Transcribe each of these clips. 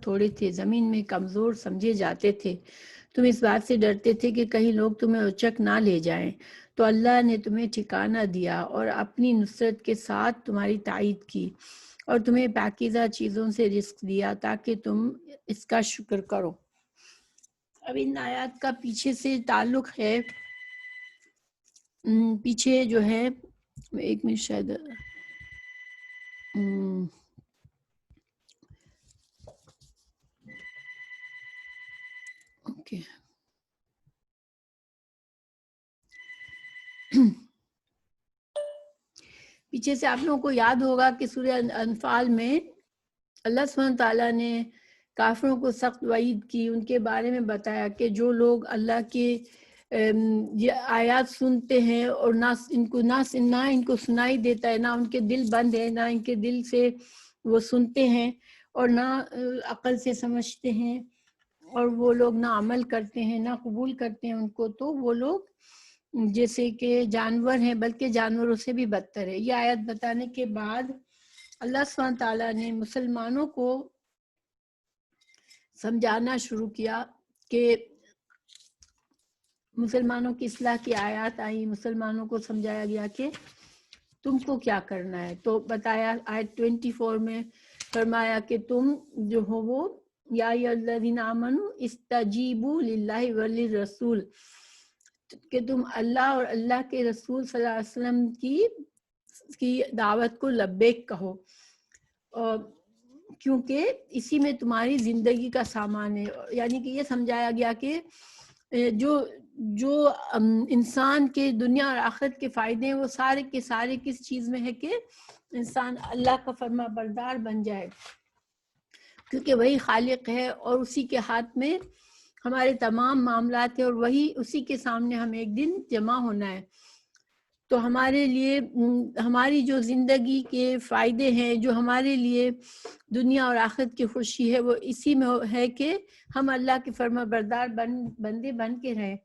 تھوڑے تھے، زمین میں کمزور سمجھے جاتے تھے، تم اس بات سے ڈرتے تھے کہ کہیں لوگ تمہیں اچک نہ لے جائیں، تو اللہ نے تمہیں ٹھکانہ دیا اور اپنی نصرت کے ساتھ تمہاری تائید کی اور تمہیں پاکیزہ چیزوں سے رزق دیا تاکہ تم اس کا شکر کرو۔ اب ان آیات کا پیچھے سے تعلق ہے، پیچھے جو ہے ایک منٹ شاید اوکے پیچھے سے آپ لوگوں کو یاد ہوگا کہ سورہ انفال میں اللہ سبحانہ تعالیٰ نے کافروں کو سخت وعید کی، ان کے بارے میں بتایا کہ جو لوگ اللہ کے یہ آیات سنتے ہیں اور نہ ان کو سنائی دیتا ہے، نہ ان کے دل بند ہے، نہ ان کے دل سے وہ سنتے ہیں اور نہ عقل سے سمجھتے ہیں، اور وہ لوگ نہ عمل کرتے ہیں نہ قبول کرتے ہیں ان کو، تو وہ لوگ جیسے کہ جانور ہیں، بلکہ جانوروں سے بھی بدتر ہے۔ یہ آیت بتانے کے بعد اللہ سبحانہ تعالیٰ نے مسلمانوں کو سمجھانا شروع کیا کہ مسلمانوں کی اصلاح کی آیات آئی، مسلمانوں کو سمجھایا گیا کہ تم کو کیا کرنا ہے۔ تو بتایا آیت 24 میں فرمایا کہ تم جو ہو وہ یا ایھا الذین آمنوا استجیبوا للہ وللرسول، کہ تم اللہ اور اللہ کے رسول صلی اللہ علیہ وسلم کی دعوت کو لبیک کہو، اور کیونکہ اسی میں تمہاری زندگی کا سامان ہے۔ یعنی کہ یہ سمجھایا گیا کہ جو انسان کے دنیا اور آخرت کے فائدے ہیں وہ سارے کے سارے کس چیز میں ہے کہ انسان اللہ کا فرما بردار بن جائے، کیونکہ وہی خالق ہے اور اسی کے ہاتھ میں ہمارے تمام معاملات ہیں اور وہی اسی کے سامنے ہمیں ایک دن جمع ہونا ہے۔ تو ہمارے لیے ہماری جو زندگی کے فائدے ہیں، جو ہمارے لیے دنیا اور آخرت کی خوشی ہے، وہ اسی میں ہے کہ ہم اللہ کے فرما بردار بندے بن کے رہیں۔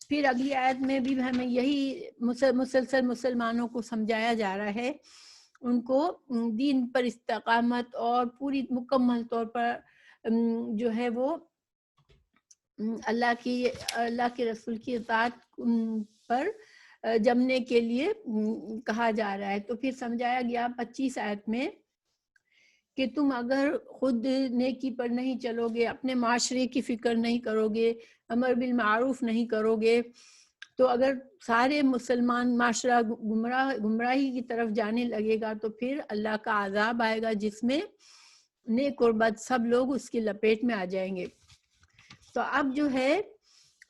پھر اگلی آیت میں بھی ہمیں یہی مسلسل مسلمانوں کو سمجھایا جا رہا ہے، ان کو دین پر استقامت اور پوری مکمل طور پر جو ہے وہ اللہ کے رسول کی اطاعت پر جمنے کے لیے کہا جا رہا ہے۔ تو پھر سمجھایا گیا 25 آیت میں کہ تم اگر خود نیکی پر نہیں چلو گے، اپنے معاشرے کی فکر نہیں کرو گے، امر بالمعروف نہیں کرو گے، تو اگر سارے مسلمان معاشرہ گمراہی کی طرف جانے لگے گا تو پھر اللہ کا عذاب آئے گا جس میں نیک اور بد سب لوگ اس کی لپیٹ میں آ جائیں گے۔ تو اب جو ہے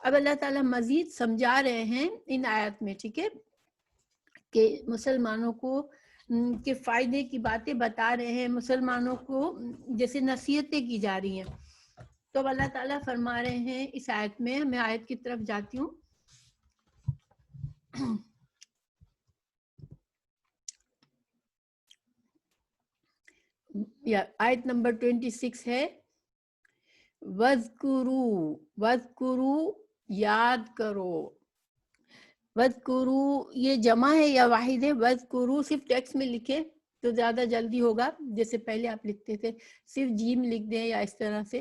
اب اللہ تعالیٰ مزید سمجھا رہے ہیں ان آیات میں، ٹھیک ہے، کہ مسلمانوں کو کے فائدے کی باتیں بتا رہے ہیں، مسلمانوں کو جیسے نصیحتیں کی جا رہی ہیں۔ تو اب اللہ تعالیٰ فرما رہے ہیں اس آیت میں، میں آیت کی طرف جاتی ہوں، آیت نمبر 26 ہے، وَاذْكُرُوا یاد کرو، وَاذْكُرُوا یہ جمع ہے یا واحد ہے؟ وَاذْكُرُوا صرف ٹیکسٹ میں لکھے تو زیادہ جلدی ہوگا، جیسے پہلے آپ لکھتے تھے صرف جیم لکھ دیں یا اس طرح سے،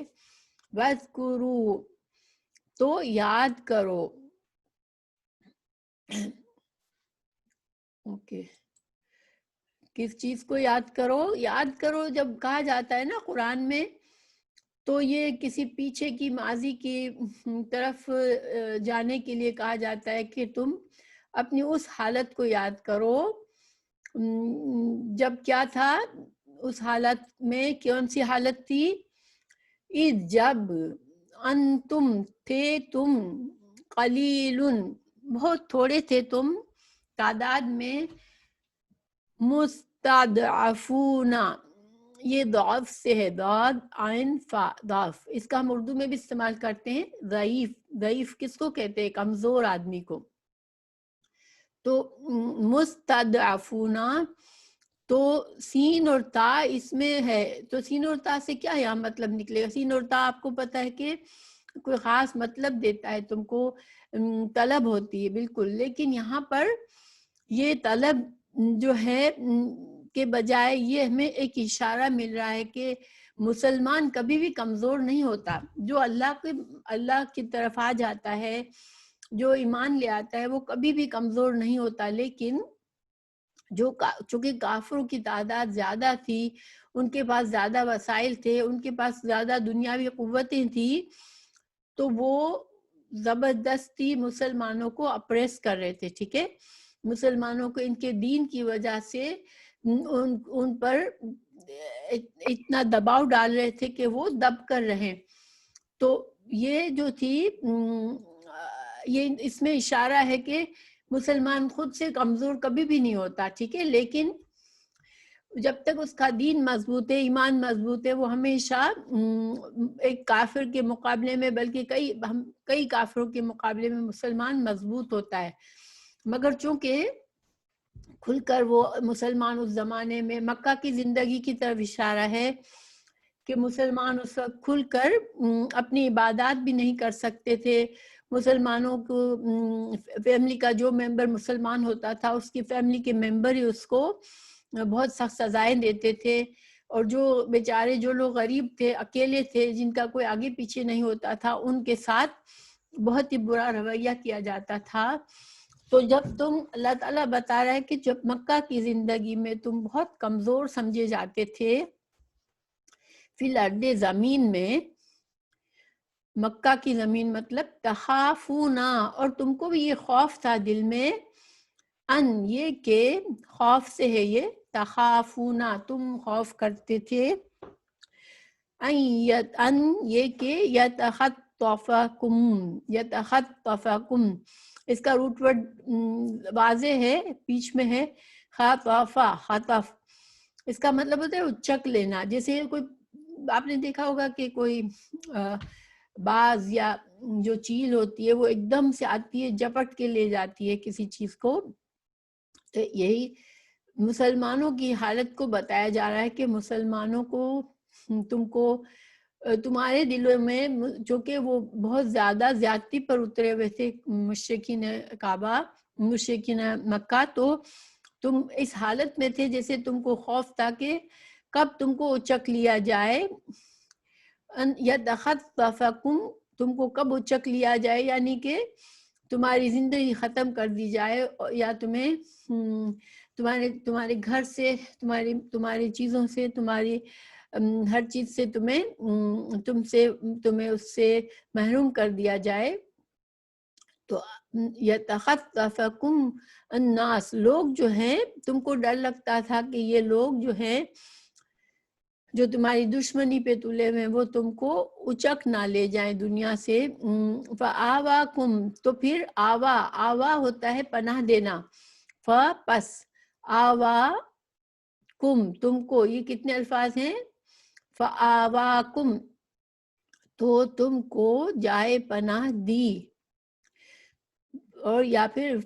وَاذْكُرُوا تو یاد کرو۔ اوکے، کس چیز کو یاد کرو؟ یاد کرو جب کہا جاتا ہے نا قرآن میں، تو یہ کسی پیچھے کی ماضی کی طرف جانے کے لیے کہا جاتا ہے کہ تم اپنی اس حالت کو یاد کرو جب کیا تھا، اس حالت میں کون سی حالت تھی؟ جب انتم تھے تم، قلیل بہت تھوڑے تھے تم تعداد میں، مستضعفون یہ ضعف سے ہے، ضاد عین فا ضعف، اس کا ہم اردو میں بھی استعمال کرتے ہیں ضعیف۔ ضعیف کس کو کہتے ہیں؟ کمزور آدمی کو۔ تو مستضعفون تو سین اور تا اس میں ہے، تو سین اور تا سے کیا یہاں مطلب نکلے گا؟ سین اور تا آپ کو پتہ ہے کہ کوئی خاص مطلب دیتا ہے، تم کو طلب ہوتی ہے بالکل، لیکن یہاں پر یہ طلب جو ہے کے بجائے یہ ہمیں ایک اشارہ مل رہا ہے کہ مسلمان کبھی بھی کمزور نہیں ہوتا. جو اللہ کی طرف آ جاتا ہے, جو ایمان لے آتا ہے, وہ کبھی بھی کمزور نہیں ہوتا. لیکن چونکہ کافروں کی تعداد زیادہ تھی, ان کے پاس زیادہ وسائل تھے, ان کے پاس زیادہ دنیاوی قوتیں تھیں, تو وہ زبردستی مسلمانوں کو اپریس کر رہے تھے. ٹھیک ہے, مسلمانوں کو ان کے دین کی وجہ سے ان پر اتنا دباؤ ڈال رہے تھے کہ وہ دب کر رہے. تو یہ جو تھی, یہ اس میں اشارہ ہے کہ مسلمان خود سے کمزور کبھی بھی نہیں ہوتا. ٹھیک ہے, لیکن جب تک اس کا دین مضبوط ہے, ایمان مضبوط ہے, وہ ہمیشہ ایک کافر کے مقابلے میں, بلکہ کئی کافروں کے مقابلے میں مسلمان مضبوط ہوتا ہے. مگر چونکہ کھل کر وہ مسلمان اس زمانے میں, مکہ کی زندگی کی طرف اشارہ ہے کہ مسلمان اس وقت کھل کر اپنی عبادات بھی نہیں کر سکتے تھے. مسلمانوں کو فیملی کا جو ممبر مسلمان ہوتا تھا, اس کی فیملی کے ممبر ہی اس کو بہت سخت سزائیں دیتے تھے. اور جو بیچارے, جو لوگ غریب تھے, اکیلے تھے, جن کا کوئی آگے پیچھے نہیں ہوتا تھا, ان کے ساتھ بہت ہی برا رویہ کیا جاتا تھا. تو جب تم, اللہ تعالیٰ بتا رہا ہے کہ جب مکہ کی زندگی میں تم بہت کمزور سمجھے جاتے تھے, فی الارض, زمین میں, مکہ کی زمین مطلب تخافونا, اور تم کو بھی یہ خوف تھا دل میں, ان, یہ کہ خوف سے ہے یہ, تخافونا, تم خوف کرتے تھے, ان, یہ کہ یتخطفکم, اس کا روٹ ورڈ واضح ہے, بیچ میں ہے خطفا, خطف, اس کا مطلب ہوتا ہے اچک لینا. جیسے کوئی, آپ نے دیکھا ہوگا کہ کوئی باز یا جو چیل ہوتی ہے وہ ایک دم سے آتی ہے, جپٹ کے لے جاتی ہے کسی چیز کو. تو یہی مسلمانوں کی حالت کو بتایا جا رہا ہے کہ مسلمانوں کو, تم کو, تمہارے دلوں میں, جو کہ وہ بہت زیادہ زیادتی پر اترے ہوئے تھے مشرکین کعبہ, مشرکین مکہ, تو تم اس حالت میں تھے جیسے تم کو خوف تھا کہ کب تم کو اچک لیا جائے. یتخطفکم, تم کو کب اچک لیا جائے, یعنی کہ تمہاری زندگی ختم کر دی جائے, یا تمہیں تمہارے گھر سے, تمہاری چیزوں سے, تمہاری ہر چیز سے تمہیں اس سے محروم کر دیا جائے. تو یتخطفکم الناس, لوگ جو ہیں, تم کو ڈر لگتا تھا کہ یہ لوگ جو ہیں, جو تمہاری دشمنی پہ تلے ہوئے, وہ تم کو اچک نہ لے جائیں دنیا سے. فآواکم, تو پھر آوا ہوتا ہے پناہ دینا, پس, آواکم, تم کو, یہ کتنے الفاظ ہیں, فآواکم, تو تم کو جائے پناہ دی, اور یا پھر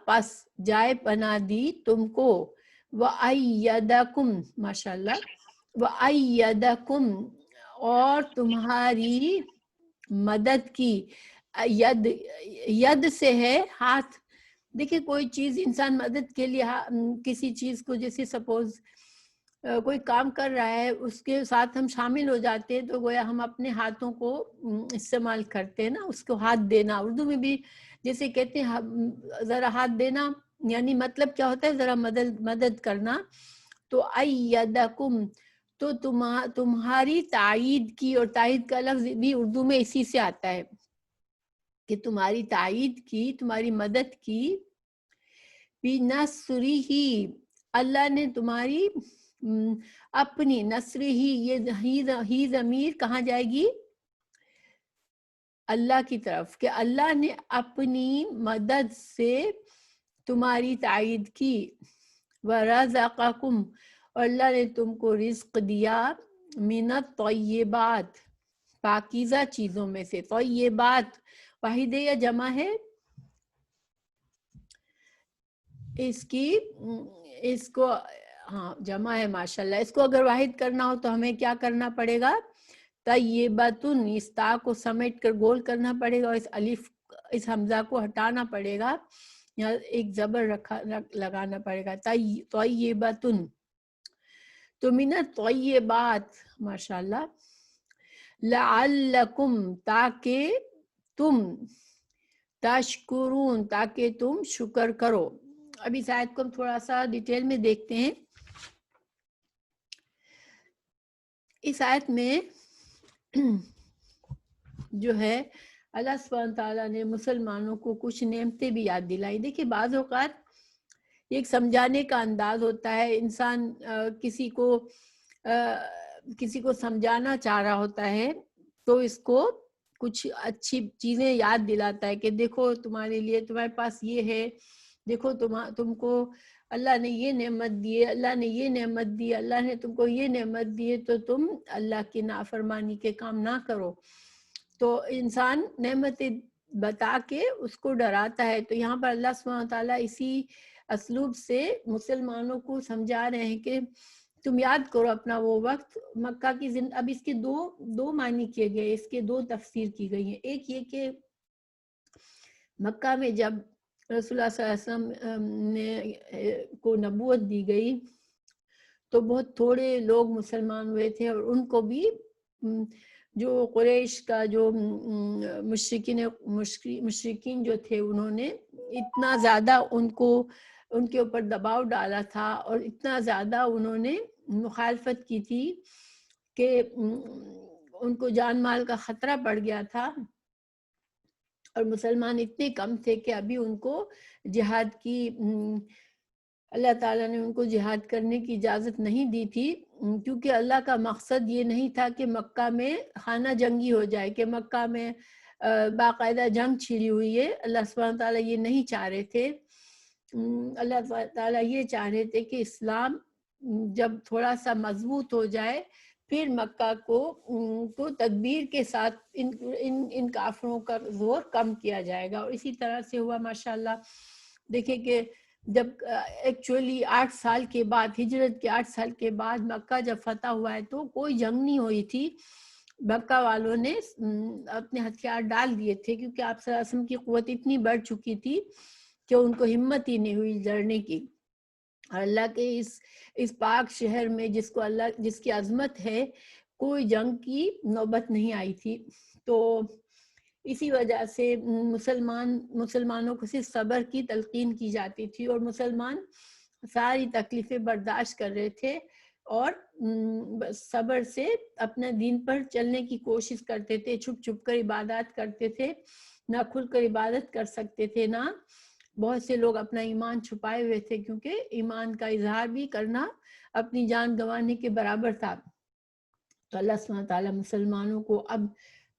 پس جائے پناہ دی تم کو. وَأَيَّدَكُمْ, ماشاءاللہ, وَأَيَّدَكُمْ, اور تمہاری مدد کی. ید سے ہے ہاتھ. دیکھیں, کوئی چیز انسان مدد کے لیے کسی چیز کو, جیسے سپوز کوئی کام کر رہا ہے, اس کے ساتھ ہم شامل ہو جاتے ہیں, تو گویا ہم اپنے ہاتھوں کو استعمال کرتے ہیں نا, اس کو ہاتھ دینا. اردو میں بھی جیسے کہتے ہیں ذرا ہاتھ دینا, یعنی مطلب کیا ہوتا ہے, ذرا مدد کرنا. تو ایدکم, تو تمہاری تائید کی, اور تائید کا لفظ بھی اردو میں اسی سے آتا ہے کہ تمہاری تائید کی, تمہاری مدد کی. بِنَصْرِهِ, اللہ نے تمہاری اپنی, نصر ہی ضمیر کہاں جائے گی, اللہ کی طرف, کہ اللہ نے اپنی مدد سے تمہاری تائید کی. وَرَزَقَكُمْ, اور اللہ نے تم کو رزق دیا, مِنَ الطَّيِّبَاتِ, پاکیزہ چیزوں میں سے. طیبات واحد ہے یا جمع ہے, اس کو ہاں جمع ہے, ماشاءاللہ. اس کو اگر واحد کرنا ہو تو ہمیں کیا کرنا پڑے گا, طیبتن, اس تا کو سمیٹ کر گول کرنا پڑے گا, اور اس الف, اس حمزہ کو ہٹانا پڑے گا, یا ایک زبر لگانا پڑے گا, طیبتن. تو من الطیبات، ماشاء اللہ، لعلکم، تاکہ تم، تشکرون، تاکہ تم شکر کرو. اب اس آیت کو ہم تھوڑا سا ڈیٹیل میں دیکھتے ہیں. اس آیت میں جو ہے اللہ سبحانہ تعالیٰ نے مسلمانوں کو کچھ نعمتیں بھی یاد دلائی. دیکھیے بعض اوقات ایک سمجھانے کا انداز ہوتا ہے، انسان کسی کو سمجھانا چاہ رہا ہوتا ہے تو اس کو کچھ اچھی چیزیں یاد دلاتا ہے کہ دیکھو تمہارے لیے، تمہارے پاس یہ ہے، دیکھو تم کو اللہ نے یہ نعمت دی ہے، اللہ نے یہ نعمت دی، اللہ نے تم کو یہ نعمت دی ہے، تو تم اللہ کی نافرمانی کے کام نہ کرو. تو انسان نعمتیں بتا کے اس کو ڈراتا ہے. تو یہاں پر اللہ سبحانہ تعالیٰ اسی اسلوب سے مسلمانوں کو سمجھا رہے ہیں کہ تم یاد کرو اپنا وہ وقت مکہ کی زندگی. اب اس کے دو معنی کیے گئے، اس کے دو تفسیر کی گئی ہیں. ایک یہ کہ مکہ میں جب رسول اللہ صلی اللہ علیہ وسلم نے کو نبوت دی گئی تو بہت تھوڑے لوگ مسلمان ہوئے تھے، اور ان کو بھی جو قریش کا جو مشرکین جو تھے انہوں نے اتنا زیادہ ان کے اوپر دباؤ ڈالا تھا، اور اتنا زیادہ انہوں نے مخالفت کی تھی کہ ان کو جان مال کا خطرہ پڑ گیا تھا. اور مسلمان اتنے کم تھے کہ ابھی ان کو جہاد کی اللہ تعالیٰ نے ان کو جہاد کرنے کی اجازت نہیں دی تھی، کیونکہ اللہ کا مقصد یہ نہیں تھا کہ مکہ میں خانہ جنگی ہو جائے، کہ مکہ میں باقاعدہ جنگ چھڑی ہوئی ہے. اللہ سبحانہ تعالیٰ یہ نہیں چاہ رہے تھے. اللہ تعالیٰ یہ چاہ رہے تھے کہ اسلام جب تھوڑا سا مضبوط ہو جائے پھر مکہ کو تدبیر کے ساتھ ان کافروں کا زور کم کیا جائے گا. اور اسی طرح سے ہوا ماشاءاللہ. دیکھیں کہ جب ایکچولی 8 سال کے بعد، ہجرت کے 8 سال کے بعد مکہ جب فتح ہوا ہے تو کوئی جنگ نہیں ہوئی تھی. مکہ والوں نے اپنے ہتھیار ڈال دیے تھے، کیونکہ آپ صلی اللہ علیہ وسلم کی قوت اتنی بڑھ چکی تھی کہ ان کو ہمت ہی نہیں ہوئی لڑنے کی. اور اللہ کے اس پاک شہر میں جس کی عظمت ہے، کوئی جنگ کی نوبت نہیں آئی تھی. تو اسی وجہ سے مسلمانوں کو صرف صبر کی تلقین کی جاتی تھی، اور مسلمان ساری تکلیفیں برداشت کر رہے تھے اور صبر سے اپنے دین پر چلنے کی کوشش کرتے تھے. چھپ چھپ کر عبادات کرتے تھے، نہ کھل کر عبادت کر سکتے تھے، نہ بہت سے لوگ اپنا ایمان چھپائے ہوئے تھے، کیونکہ ایمان کا اظہار بھی کرنا اپنی جان گنوانے کے برابر تھا. تو اللہ سبحانہ تعالیٰ مسلمانوں کو اب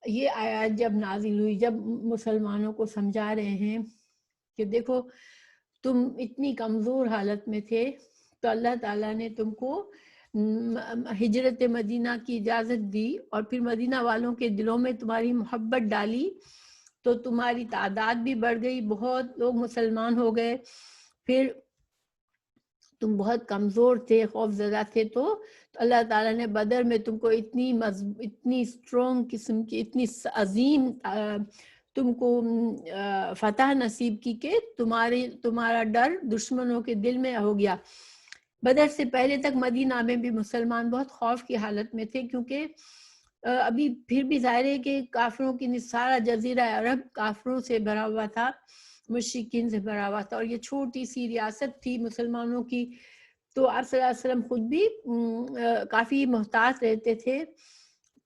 یہ آیات جب نازل ہوئی، جب مسلمانوں کو سمجھا رہے ہیں کہ دیکھو تم اتنی کمزور حالت میں تھے، تو اللہ تعالیٰ نے تم کو ہجرت مدینہ کی اجازت دی، اور پھر مدینہ والوں کے دلوں میں تمہاری محبت ڈالی، تو تمہاری تعداد بھی بڑھ گئی، بہت لوگ مسلمان ہو گئے. پھر تم بہت کمزور تھے، خوف زدہ تھے، تو اللہ تعالیٰ نے بدر میں تم کو اتنی اسٹرانگ قسم کی، اتنی عظیم تم کو فتح نصیب کی کہ تمہارا ڈر دشمنوں کے دل میں ہو گیا. بدر سے پہلے تک مدینہ میں بھی مسلمان بہت خوف کی حالت میں تھے، کیونکہ ابھی پھر بھی ظاہر ہے کہ کافروں کی سارا جزیرہ عرب کافروں سے بھرا ہوا تھا، مشرکین سے بھرا ہوا تھا، اور یہ چھوٹی سی ریاست تھی مسلمانوں کی. تو آپ صلی اللہ علیہ وسلم خود بھی کافی محتاط رہتے تھے.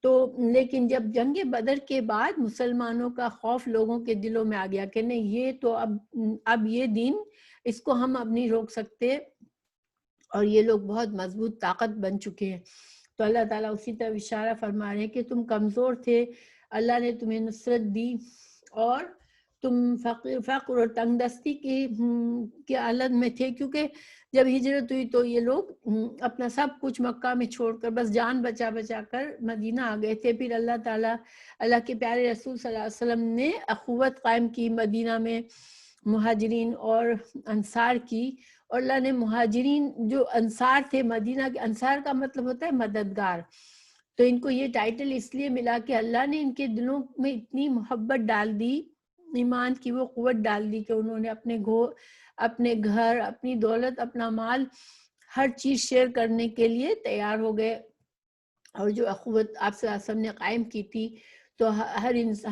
تو لیکن جب جنگ بدر کے بعد مسلمانوں کا خوف لوگوں کے دلوں میں آ گیا کہ نہیں، یہ تو اب یہ دین، اس کو ہم اب نہیں روک سکتے، اور یہ لوگ بہت مضبوط طاقت بن چکے ہیں. تو اللہ تعالیٰ اسی طرح اشارہ فرما رہے ہیں کہ تم کمزور تھے، اللہ نے تمہیں نصرت دی، اور تم فقر اور تنگ دستی کی حالت میں تھے، کیونکہ جب ہجرت ہوئی تو یہ لوگ اپنا سب کچھ مکہ میں چھوڑ کر بس جان بچا کر مدینہ آ گئے تھے. پھر اللہ تعالیٰ، اللہ کے پیارے رسول صلی اللہ علیہ وسلم نے اخوت قائم کی مدینہ میں مہاجرین اور انصار کی. اور اللہ نے مہاجرین جو انصار تھے، مدینہ کے انصار کا مطلب ہوتا ہے مددگار، تو ان کو یہ ٹائٹل اس لیے ملا کہ اللہ نے ان کے دلوں میں اتنی محبت ڈال دی، ایمان کی وہ قوت ڈال دی کہ انہوں نے اپنے گھر، اپنی دولت، اپنا مال ہر چیز شیئر کرنے کے لیے تیار ہو گئے، اور جو اخوت آپ صلی اللہ علیہ وسلم نے قائم کی تھی، تو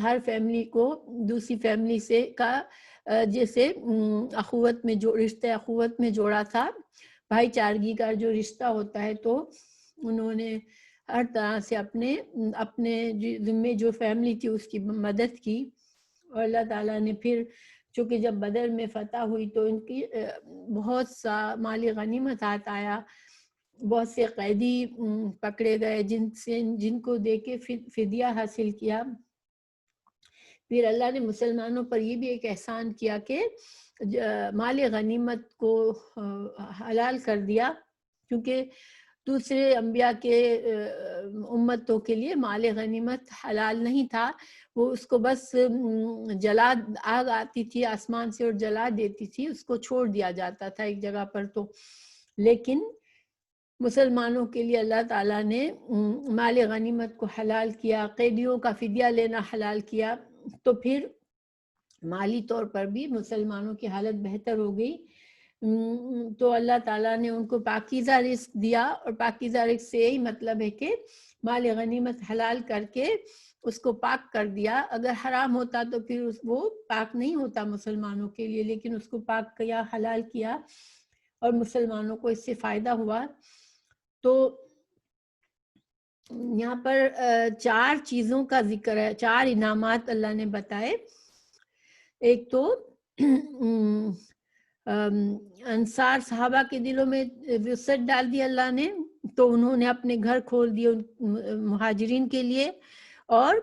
ہر فیملی کو دوسری فیملی سے کا جیسے اخوت میں جو رشتہ اخوت میں جوڑا تھا، بھائی چارگی کا جو رشتہ ہوتا ہے، تو انہوں نے ہر طرح سے اپنے ذمے جو فیملی تھی اس کی مدد کی. اور اللہ تعالیٰ نے پھر چونکہ جب بدر میں فتح ہوئی تو ان کی بہت سا مالی غنیمت ہاتھ آیا، بہت سے قیدی پکڑے گئے جن کو دے کے فدیہ حاصل کیا. پھر اللہ نے مسلمانوں پر یہ بھی ایک احسان کیا کہ مال غنیمت کو حلال کر دیا، کیونکہ دوسرے انبیاء کے امتوں کے لیے مال غنیمت حلال نہیں تھا، وہ اس کو بس آگ آتی تھی آسمان سے اور جلا دیتی تھی، اس کو چھوڑ دیا جاتا تھا ایک جگہ پر. تو لیکن مسلمانوں کے لیے اللہ تعالیٰ نے مال غنیمت کو حلال کیا، قیدیوں کا فدیہ لینا حلال کیا، تو پھر مالی طور پر بھی مسلمانوں کی حالت بہتر ہو گئی. تو اللہ تعالیٰ نے ان کو پاکیزہ رزق دیا، اور پاکیزہ رزق سے یہی مطلب ہے کہ مال غنیمت حلال کر کے اس کو پاک کر دیا. اگر حرام ہوتا تو پھر وہ پاک نہیں ہوتا مسلمانوں کے لیے، لیکن اس کو پاک کیا، حلال کیا، اور مسلمانوں کو اس سے فائدہ ہوا. تو یہاں پر 4 چیزوں کا ذکر ہے، 4 انعامات اللہ نے بتائے. ایک تو انصار صحابہ کے دلوں میں وسعت ڈال دی اللہ نے، تو انہوں نے اپنے گھر کھول دیے مہاجرین کے لیے. اور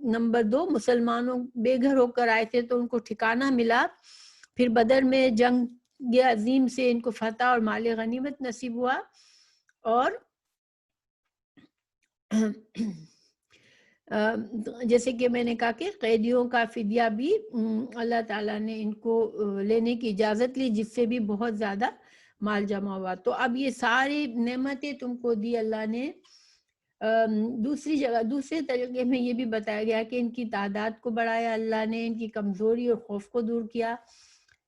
نمبر 2، مسلمانوں بے گھر ہو کر آئے تھے تو ان کو ٹھکانہ ملا. پھر بدر میں جنگ عظیم سے ان کو فتح اور مال غنیمت نصیب ہوا. اور جیسے کہ میں نے کہا کہ قیدیوں کا فدیہ بھی اللہ تعالیٰ نے ان کو لینے کی اجازت لی، جس سے بھی بہت زیادہ مال جمع ہوا. تو اب یہ ساری نعمتیں تم کو دی اللہ نے. دوسری جگہ دوسرے طریقے میں یہ بھی بتایا گیا کہ ان کی تعداد کو بڑھایا اللہ نے، ان کی کمزوری اور خوف کو دور کیا،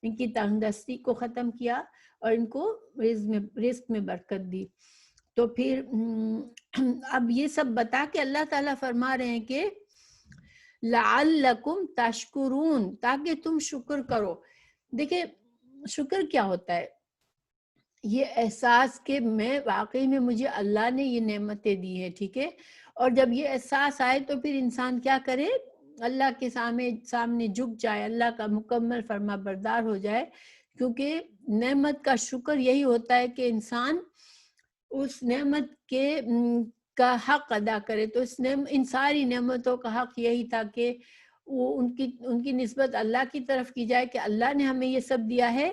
ان کی تنگ دستی کو ختم کیا، اور ان کو رزق میں برکت دی. تو پھر اب یہ سب بتا کے اللہ تعالیٰ فرما رہے ہیں کہ لعلکم تشکرون، تاکہ تم شکر کرو. دیکھیں شکر کیا ہوتا ہے؟ یہ احساس کہ میں واقعی میں مجھے اللہ نے یہ نعمتیں دی ہیں، ٹھیک ہے. اور جب یہ احساس آئے تو پھر انسان کیا کرے؟ اللہ کے سامنے جھک جائے، اللہ کا مکمل فرما بردار ہو جائے. کیونکہ نعمت کا شکر یہی ہوتا ہے کہ انسان اس نعمت کا حق ادا کرے. تو ان ساری نعمتوں کا حق یہی تھا کہ وہ ان کی نسبت اللہ کی طرف کی جائے کہ اللہ نے ہمیں یہ سب دیا ہے،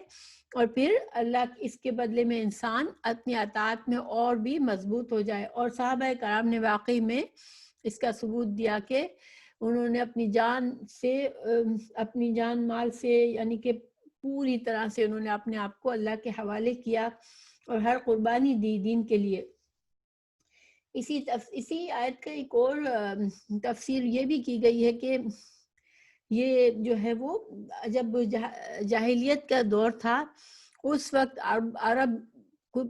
اور پھر اللہ اس کے بدلے میں انسان اپنی اطاعت میں اور بھی مضبوط ہو جائے. اور صحابہ کرام نے واقعی میں اس کا ثبوت دیا کہ انہوں نے اپنی جان مال سے، یعنی کہ پوری طرح سے انہوں نے اپنے آپ کو اللہ کے حوالے کیا اور ہر قربانی دی دین کے لیے. اسی آیت کا ایک اور تفسیر یہ بھی کی گئی ہے کہ یہ جو ہے وہ جب جاہلیت کا دور تھا، اس وقت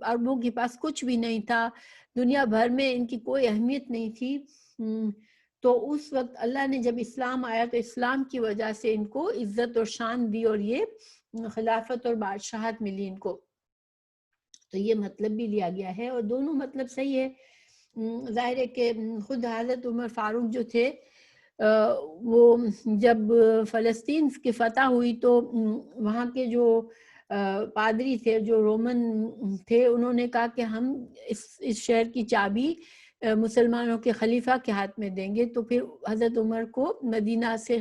عربوں کے پاس کچھ بھی نہیں تھا، دنیا بھر میں ان کی کوئی اہمیت نہیں تھی. تو اس وقت اللہ نے جب اسلام آیا تو اسلام کی وجہ سے ان کو عزت اور شان دی، اور یہ خلافت اور بادشاہت ملی ان کو. تو یہ مطلب بھی لیا گیا ہے، اور دونوں مطلب صحیح ہے. ظاہر ہے کہ خود حضرت عمر فاروق جو تھے، وہ جب فلسطین کی فتح ہوئی تو وہاں کے جو پادری تھے، جو رومن تھے، انہوں نے کہا کہ ہم اس شہر کی چابی مسلمانوں کے خلیفہ کے ہاتھ میں دیں گے. تو پھر حضرت عمر کو مدینہ سے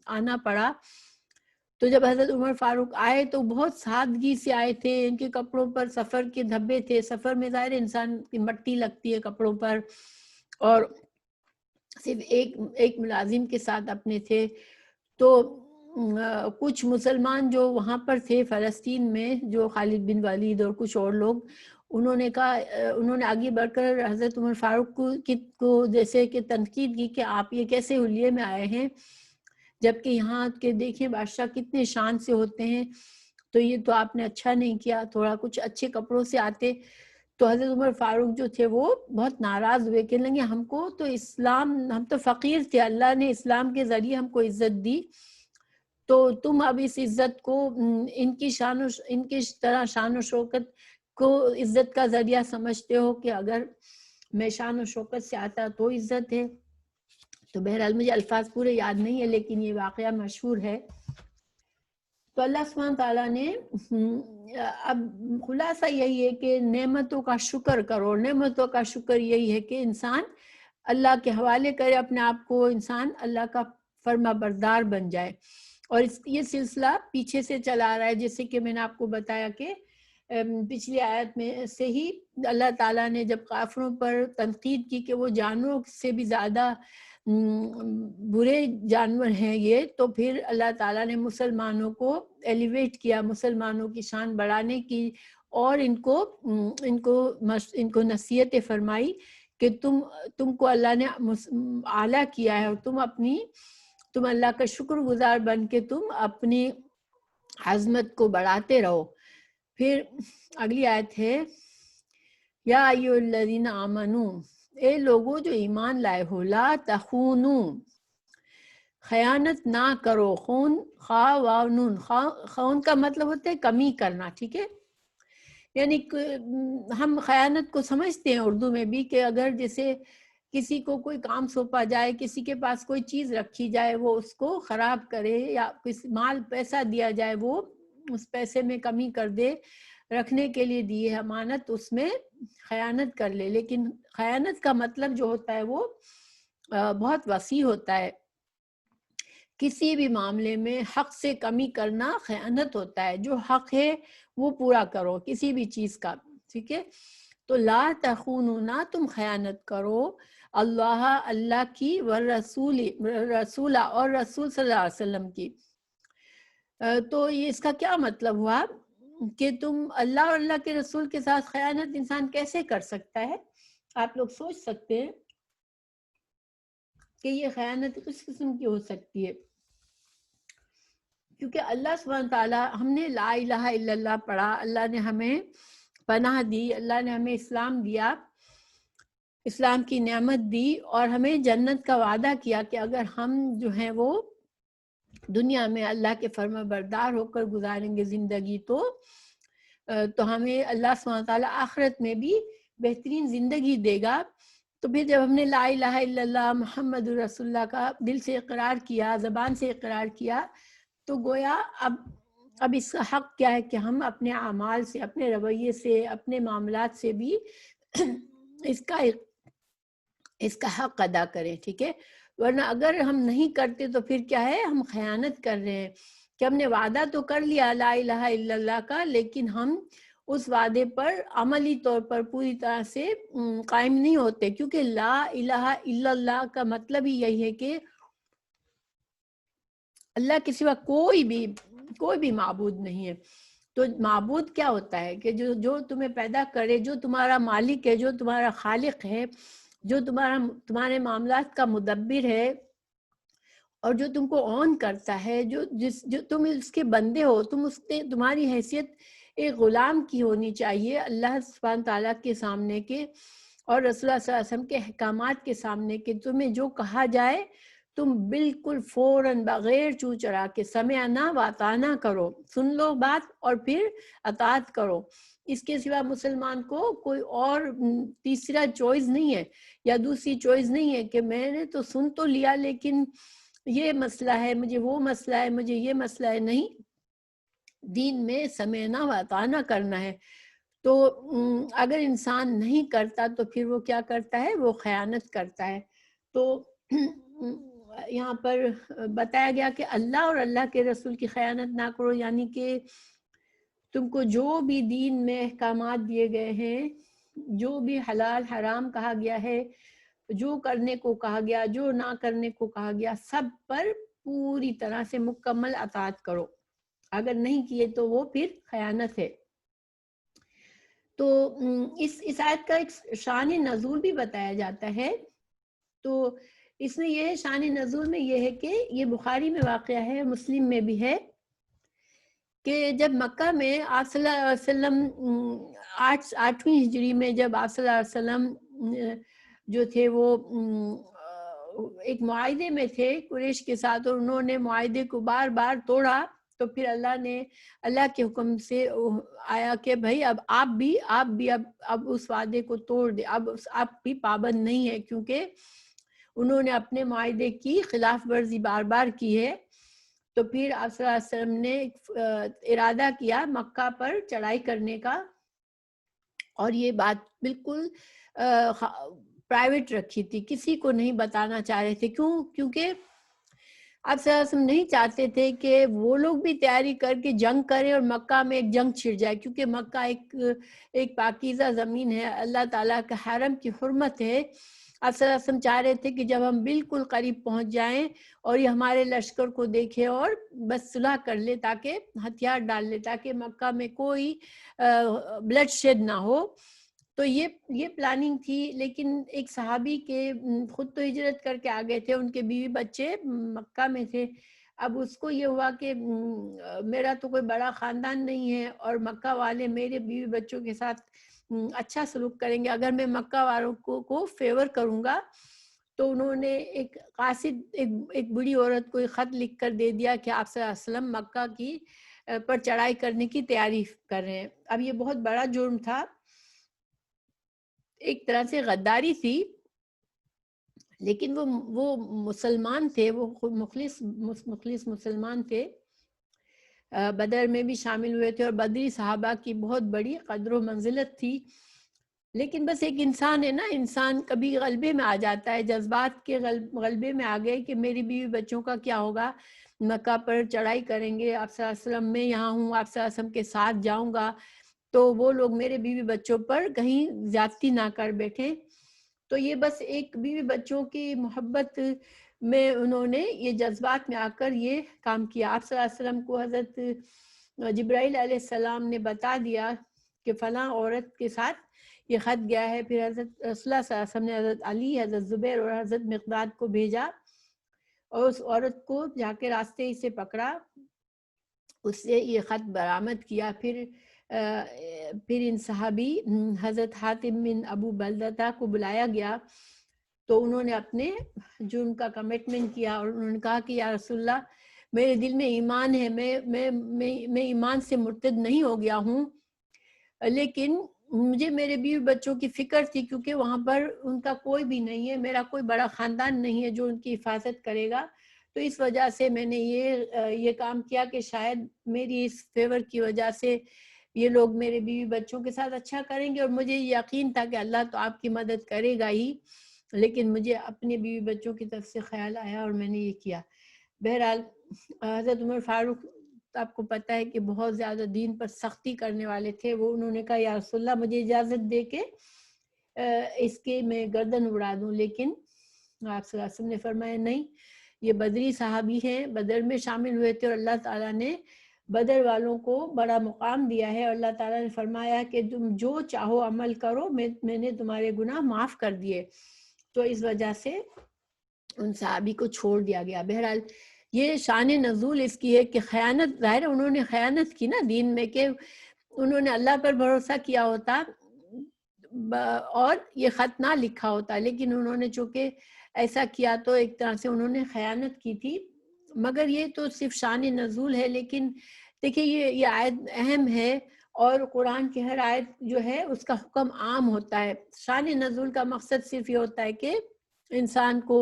آنا پڑا. تو جب حضرت عمر فاروق آئے تو بہت سادگی سے آئے تھے. ان کے کپڑوں پر سفر کے دھبے تھے. سفر میں ظاہر انسان کی مٹی لگتی ہے کپڑوں پر، اور صرف ایک ملازم کے ساتھ اپنے تھے. تو کچھ مسلمان جو وہاں پر تھے فلسطین میں، جو خالد بن ولید اور کچھ اور لوگ، انہوں نے آگے بڑھ کر حضرت عمر فاروق کو جیسے کہ تنقید کی کہ آپ یہ کیسے حلیے میں آئے ہیں، جبکہ یہاں کے دیکھیں بادشاہ کتنے شان سے ہوتے ہیں. تو یہ تو آپ نے اچھا نہیں کیا، تھوڑا کچھ اچھے کپڑوں سے آتے. تو حضرت عمر فاروق جو تھے وہ بہت ناراض ہوئے، کہنے لگے ہم کو تو اسلام، ہم تو فقیر تھے، اللہ نے اسلام کے ذریعے ہم کو عزت دی، تو تم اب اس عزت کو ان کی طرح شان و شوکت کو عزت کا ذریعہ سمجھتے ہو کہ اگر میں شان و شوکت سے آتا تو عزت ہے. تو بہرحال مجھے الفاظ پورے یاد نہیں ہے لیکن یہ واقعہ مشہور ہے. تو اللہ سبحانہ تعالیٰ نے اب خلاصہ یہی ہے کہ نعمتوں کا شکر کرو. نعمتوں کا شکر یہی ہے کہ انسان اللہ کے حوالے کرے اپنے آپ کو، انسان اللہ کا فرما بردار بن جائے. اور یہ سلسلہ پیچھے سے چلا رہا ہے، جیسے کہ میں نے آپ کو بتایا کہ پچھلی آیت میں سے ہی اللہ تعالیٰ نے جب کافروں پر تنقید کی کہ وہ جانوروں سے بھی زیادہ برے جانور ہیں یہ، تو پھر اللہ تعالیٰ نے مسلمانوں کو ایلیویٹ کیا، مسلمانوں کی شان بڑھانے کی، اور ان کو نصیحت فرمائی کہ تم کو اللہ نے اعلیٰ کیا ہے، اور تم اللہ کا شکر گزار بن کے تم اپنی عظمت کو بڑھاتے رہو. پھر اگلی آیت ہے یا ایھا الذین آمنو، اے لوگوں جو ایمان لائے ہو، لا تخونو، خیانت نہ کرو. خون خواہ واو نون، خون کا مطلب ہوتا ہے کمی کرنا، ٹھیک ہے. یعنی ہم خیانت کو سمجھتے ہیں اردو میں بھی کہ اگر جیسے کسی کو کوئی کام سونپا جائے، کسی کے پاس کوئی چیز رکھی جائے وہ اس کو خراب کرے، یا مال پیسہ دیا جائے وہ اس پیسے میں کمی کر دے، رکھنے کے لیے دیے امانت اس میں خیانت کر لے. لیکن خیانت کا مطلب جو ہوتا ہے وہ بہت وسیع ہوتا ہے. کسی بھی معاملے میں حق سے کمی کرنا خیانت ہوتا ہے. جو حق ہے وہ پورا کرو کسی بھی چیز کا، ٹھیک ہے. تو لا تخونوا، نہ تم خیانت کرو اللہ کی، رسول اور رسول صلی اللہ علیہ وسلم کی. تو یہ اس کا کیا مطلب ہوا کہ تم اللہ اور اللہ کے رسول کے ساتھ خیانت انسان کیسے کر سکتا ہے؟ آپ لوگ سوچ سکتے ہیں کہ یہ خیانت کس قسم کی ہو سکتی ہے. کیونکہ اللہ سبحانہ تعالیٰ، ہم نے لا الہ الا اللہ پڑھا، اللہ نے ہمیں پناہ دی، اللہ نے ہمیں اسلام دیا، اسلام کی نعمت دی، اور ہمیں جنت کا وعدہ کیا کہ اگر ہم جو ہیں وہ دنیا میں اللہ کے فرما بردار ہو کر گزاریں گے زندگی تو ہمیں اللہ سبحانہ تعالیٰ آخرت میں بھی بہترین زندگی دے گا. تو پھر جب ہم نے لا الہ الا اللہ محمد رسول اللہ کا دل سے اقرار کیا، زبان سے اقرار کیا، تو گویا اب اس کا حق کیا ہے کہ ہم اپنے اعمال سے، اپنے رویے سے، اپنے معاملات سے بھی اس کا حق ادا کریں، ٹھیک ہے. ورنہ اگر ہم نہیں کرتے تو پھر کیا ہے، ہم خیانت کر رہے ہیں کہ ہم نے وعدہ تو کر لیا لا الہ الا اللہ کا، لیکن ہم اس وعدے پر عملی طور پر پوری طرح سے قائم نہیں ہوتے. کیونکہ لا الہ الا اللہ کا مطلب ہی یہی ہے کہ اللہ کے سوا کوئی بھی معبود نہیں ہے. تو معبود کیا ہوتا ہے کہ جو تمہیں پیدا کرے، جو تمہارا مالک ہے، جو تمہارا خالق ہے، جو تمہارے معاملات کا مدبر ہے، اور جو تم کو اون کرتا ہے، جو تم اس کے بندے ہو، تمہاری حیثیت ایک غلام کی ہونی چاہیے اللہ سبحانہ تعالیٰ کے سامنے کے، اور رسول اللہ صلی اللہ علیہ وسلم کے احکامات کے سامنے کے. تمہیں جو کہا جائے تم بالکل فوراً بغیر چو چرا کے سمعنا واطعنا کرو، سن لو بات اور پھر اطاعت کرو. اس کے سوا مسلمان کو کوئی اور تیسرا چوائس نہیں ہے یا دوسری چوائس نہیں ہے کہ میں نے تو سن تو لیا لیکن یہ مسئلہ ہے، مجھے وہ مسئلہ ہے، مجھے یہ مسئلہ ہے. نہیں، دین میں سمعنا واطعنا کرنا ہے. تو اگر انسان نہیں کرتا تو پھر وہ کیا کرتا ہے، وہ خیانت کرتا ہے. تو یہاں پر بتایا گیا کہ اللہ اور اللہ کے رسول کی خیانت نہ کرو، یعنی کہ تم کو جو بھی دین میں احکامات دیے گئے ہیں، جو بھی حلال حرام کہا گیا ہے، جو کرنے کو کہا گیا، جو نہ کرنے کو کہا گیا، سب پر پوری طرح سے مکمل اطاعت کرو. اگر نہیں کیے تو وہ پھر خیانت ہے. تو اس آیت کا ایک شان نزول بھی بتایا جاتا ہے. تو اس میں یہ شان نزول میں یہ ہے کہ یہ بخاری میں واقعہ ہے، مسلم میں بھی ہے کہ جب مکہ میں آپ صلی اللہ علیہ وسلم 8ویں ہجری میں جب آپ صلی اللہ علیہ وسلم جو تھے وہ ایک معاہدے میں تھے قریش کے ساتھ، اور انہوں نے معاہدے کو بار بار توڑا، تو پھر اللہ کے حکم سے آیا کہ بھائی اب آپ بھی اب اس وعدے کو توڑ دے، اب آپ بھی پابند نہیں ہے، کیونکہ انہوں نے اپنے معاہدے کی خلاف ورزی بار بار کی ہے۔ تو پھر آپ صلی اللہ علیہ وسلم نے ارادہ کیا مکہ پر چڑھائی کرنے کا، اور یہ بات بالکل پرائیویٹ رکھی تھی، کسی کو نہیں بتانا چاہ رہے تھے۔ کیونکہ آپ صلی اللہ علیہ وسلم نہیں چاہتے تھے کہ وہ لوگ بھی تیاری کر کے جنگ کریں اور مکہ میں ایک جنگ چھڑ جائے، کیونکہ مکہ ایک پاکیزہ زمین ہے، اللہ تعالیٰ کا حرم کی حرمت ہے۔ آپ صلی اللہ علیہ وسلم چاہ رہے تھے کہ جب ہم بالکل قریب پہنچ جائیں اور یہ ہمارے لشکر کو دیکھے اور بس صلح کر لے، تاکہ ہتھیار ڈال لے، تاکہ مکہ میں کوئی بلڈ شیڈ نہ ہو۔ تو یہ پلاننگ تھی، لیکن ایک صحابی کے خود تو ہجرت کر کے آ گئے تھے، ان کے بیوی بچے مکہ میں تھے۔ اب اس کو یہ ہوا کہ میرا تو کوئی بڑا خاندان نہیں ہے اور مکہ والے میرے بیوی بچوں کے ساتھ اچھا سلوک کریں گے، اگر میں مکہ والوں کو فیور کروں گا۔ تو انہوں نے ایک قاصد ایک بڑی عورت کو ایک خط لکھ کر دے دیا کہ آپ صلی اللہ علیہ وسلم مکہ کی پر چڑھائی کرنے کی تیاری کر رہے ہیں۔ اب یہ بہت بڑا جرم تھا، ایک طرح سے غداری تھی، لیکن وہ مسلمان تھے، وہ مخلص مسلمان تھے، بدر میں بھی شامل ہوئے تھے، اور بدری صحابہ کی بہت بڑی قدر و منزلت تھی۔ لیکن بس ایک انسان ہے نا، انسان کبھی غلبے میں آ جاتا ہے، جذبات کے غلبے میں آ گئے کہ میری بیوی بچوں کا کیا ہوگا، مکہ پر چڑھائی کریں گے، آپ صلی اللہ علیہ وسلم میں یہاں ہوں، آپ صلی اللہ علیہ وسلم کے ساتھ جاؤں گا، تو وہ لوگ میرے بیوی بچوں پر کہیں زیادتی نہ کر بیٹھے۔ تو یہ بس ایک بیوی بچوں کی محبت میں انہوں نے یہ جذبات میں آ کر یہ کام کیا۔ آپ صلی اللہ علیہ وسلم کو حضرت جبرائیل علیہ السلام نے بتا دیا کہ فلاں عورت کے ساتھ یہ خط گیا ہے، پھر حضرت رسول اللہ صلی اللہ علیہ وسلم نے حضرت علی، حضرت زبیر اور حضرت مقداد کو بھیجا، اور اس عورت کو جا کے راستے ہی سے پکڑا، اس سے یہ خط برآمد کیا۔ پھر ان صحابی حضرت حاتم بن ابو بلدہ کو بلایا گیا، تو انہوں نے اپنے جرم کا کمٹمنٹ کیا، اور انہوں نے کہا کہ یا رسول اللہ، میرے دل میں ایمان ہے، میں ایمان سے مرتد نہیں ہو گیا ہوں، لیکن مجھے میرے بیوی بچوں کی فکر تھی، کیونکہ وہاں پر ان کا کوئی بھی نہیں ہے، میرا کوئی بڑا خاندان نہیں ہے جو ان کی حفاظت کرے گا، تو اس وجہ سے میں نے یہ کام کیا کہ شاید میری اس فیور کی وجہ سے یہ لوگ میرے بیوی بچوں کے ساتھ اچھا کریں گے، اور مجھے یقین تھا کہ اللہ تو آپ کی مدد کرے گا ہی، لیکن مجھے اپنے بیوی بچوں کی طرف سے خیال آیا اور میں نے یہ کیا۔ بہرحال حضرت عمر فاروق، آپ کو پتہ ہے کہ بہت زیادہ دین پر سختی کرنے والے تھے، وہ انہوں نے کہا یا رسول اللہ مجھے اجازت دے کے اس کے میں گردن اڑا دوں، لیکن آپ صلی اللہ علیہ وسلم نے فرمایا نہیں، یہ بدری صحابی ہیں، بدر میں شامل ہوئے تھے، اور اللہ تعالیٰ نے بدر والوں کو بڑا مقام دیا ہے، اور اللہ تعالیٰ نے فرمایا کہ تم جو چاہو عمل کرو، میں نے تمہارے گناہ معاف کر دیے، تو اس وجہ سے ان صحابی کو چھوڑ دیا گیا۔ بہرحال یہ شان نزول اس کی ہے کہ خیانت، ظاہر انہوں نے خیانت کی نا دین میں، کہ انہوں نے اللہ پر بھروسہ کیا ہوتا اور یہ خط نہ لکھا ہوتا، لیکن انہوں نے چونکہ ایسا کیا تو ایک طرح سے انہوں نے خیانت کی تھی۔ مگر یہ تو صرف شان نزول ہے، لیکن دیکھیں یہ آیت اہم ہے، اور قرآن کی ہر آیت جو ہے اس کا حکم عام ہوتا ہے۔ شان نزول کا مقصد صرف یہ ہوتا ہے کہ انسان کو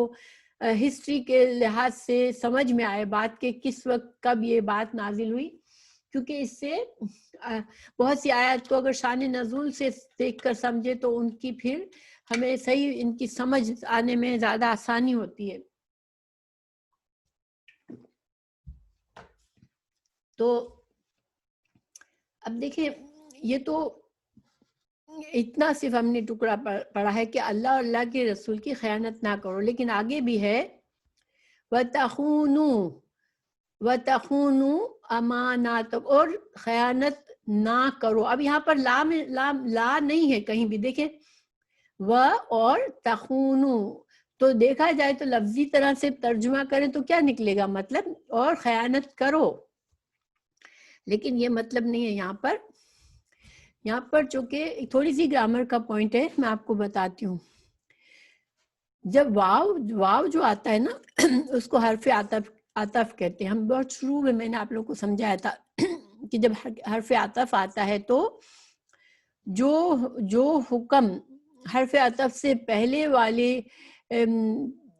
ہسٹری کے لحاظ سے سمجھ میں آئے بات کہ کس وقت کب یہ بات نازل ہوئی، کیونکہ اس سے بہت سی آیات کو اگر شان نزول سے دیکھ کر سمجھے تو ان کی پھر ہمیں صحیح ان کی سمجھ آنے میں زیادہ آسانی ہوتی ہے۔ تو اب دیکھیں یہ تو اتنا صرف ہم نے ٹکڑا پڑھا ہے کہ اللہ اور اللہ کے رسول کی خیانت نہ کرو، لیکن آگے بھی ہے وَتَخُونُوا أَمَانَاتَكُمْ، اور خیانت نہ کرو۔ اب یہاں پر لا نہیں ہے کہیں بھی، دیکھیں اور تخونو، تو دیکھا جائے تو لفظی طرح سے ترجمہ کریں تو کیا نکلے گا، مطلب اور خیانت کرو۔ لیکن یہ مطلب نہیں ہے یہاں پر چونکہ تھوڑی سی گرامر کا پوائنٹ ہے، میں آپ کو بتاتی ہوں. جب واو جو آتا ہے نا اس کو حرف عطف کہتے ہیں. ہم بہت شروع میں نے آپ لوگوں کو سمجھایا تھا کہ جب حرف عطف آتا ہے تو جو حکم حرف عطف سے پہلے والے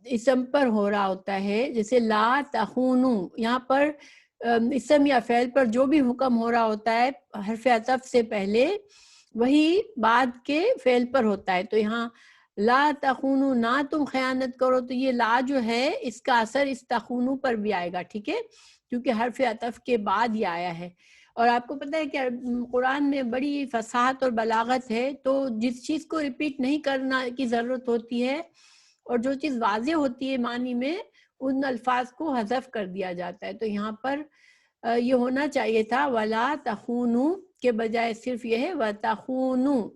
اسم پر ہو رہا ہوتا ہے، جیسے لا تخونو، یہاں پر اسم یا فعل پر جو بھی حکم ہو رہا ہوتا ہے حرف عطف سے پہلے، وہی بعد کے فعل پر ہوتا ہے. تو یہاں لا تخونو، نہ تم خیانت کرو، تو یہ لا جو ہے اس کا اثر اس تخونو پر بھی آئے گا، ٹھیک ہے، کیونکہ حرف عطف کے بعد یہ آیا ہے. اور آپ کو پتہ ہے کہ قرآن میں بڑی فصاحت اور بلاغت ہے، تو جس چیز کو ریپیٹ نہیں کرنا کی ضرورت ہوتی ہے اور جو چیز واضح ہوتی ہے معنی میں، ان الفاظ کو حذف کر دیا جاتا ہے. تو یہاں پر یہ ہونا چاہیے تھا وَلَا تَخُونُوا کے بجائے صرف یہ ہے وَتَخُونُوا،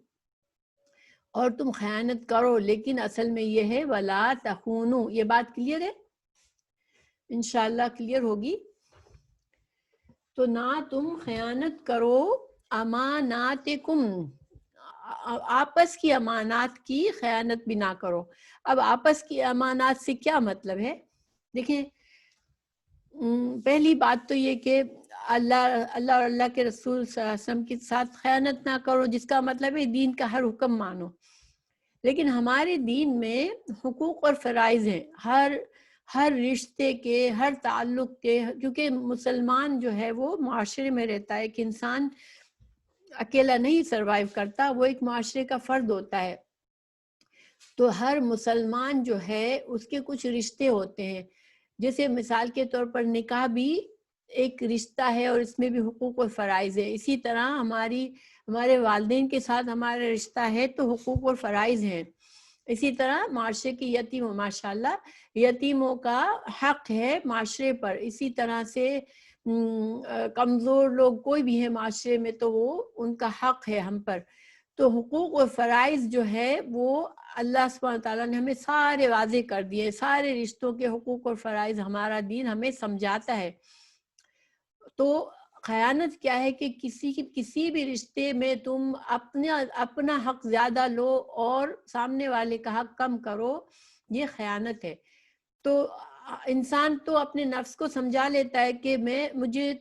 اور تم خیانت کرو، لیکن اصل میں یہ ہے وَلَا تَخُونُوا. یہ بات کلیئر ہے؟ انشاءاللہ کلیئر ہوگی. تو نہ تم خیانت کرو اماناتکم، آپس کی امانات کی خیانت بھی نہ کرو. اب آپس کی امانات سے کیا مطلب ہے؟ دیکھیں، پہلی بات تو یہ کہ اللہ اور اللہ کے رسول صلی اللہ علیہ وسلم کے ساتھ خیانت نہ کرو، جس کا مطلب ہے دین کا ہر حکم مانو. لیکن ہمارے دین میں حقوق اور فرائض ہیں، ہر رشتے کے، ہر تعلق کے، کیونکہ مسلمان جو ہے وہ معاشرے میں رہتا ہے، کہ انسان اکیلا نہیں سروائیو کرتا، وہ ایک معاشرے کا فرد ہوتا ہے. تو ہر مسلمان جو ہے اس کے کچھ رشتے ہوتے ہیں، جیسے مثال کے طور پر نکاح بھی ایک رشتہ ہے اور اس میں بھی حقوق و فرائض ہے. اسی طرح ہمارے والدین کے ساتھ ہمارا رشتہ ہے تو حقوق و فرائض ہیں. اسی طرح معاشرے کی یتیم، ماشاءاللہ یتیموں کا حق ہے معاشرے پر. اسی طرح سے کمزور لوگ کوئی بھی ہیں معاشرے میں تو وہ ان کا حق ہے ہم پر. تو حقوق و فرائض جو ہے وہ اللہ سبحانہ تعالیٰ نے ہمیں سارے واضح کر دیے. سارے رشتوں کے حقوق اور فرائض ہمارا دین ہمیں سمجھاتا ہے. تو خیانت کیا ہے کہ کسی بھی رشتے میں تم اپنا حق زیادہ لو اور سامنے والے کا حق کم کرو، یہ خیانت ہے. تو انسان تو اپنے نفس کو سمجھا لیتا ہے کہ مجھے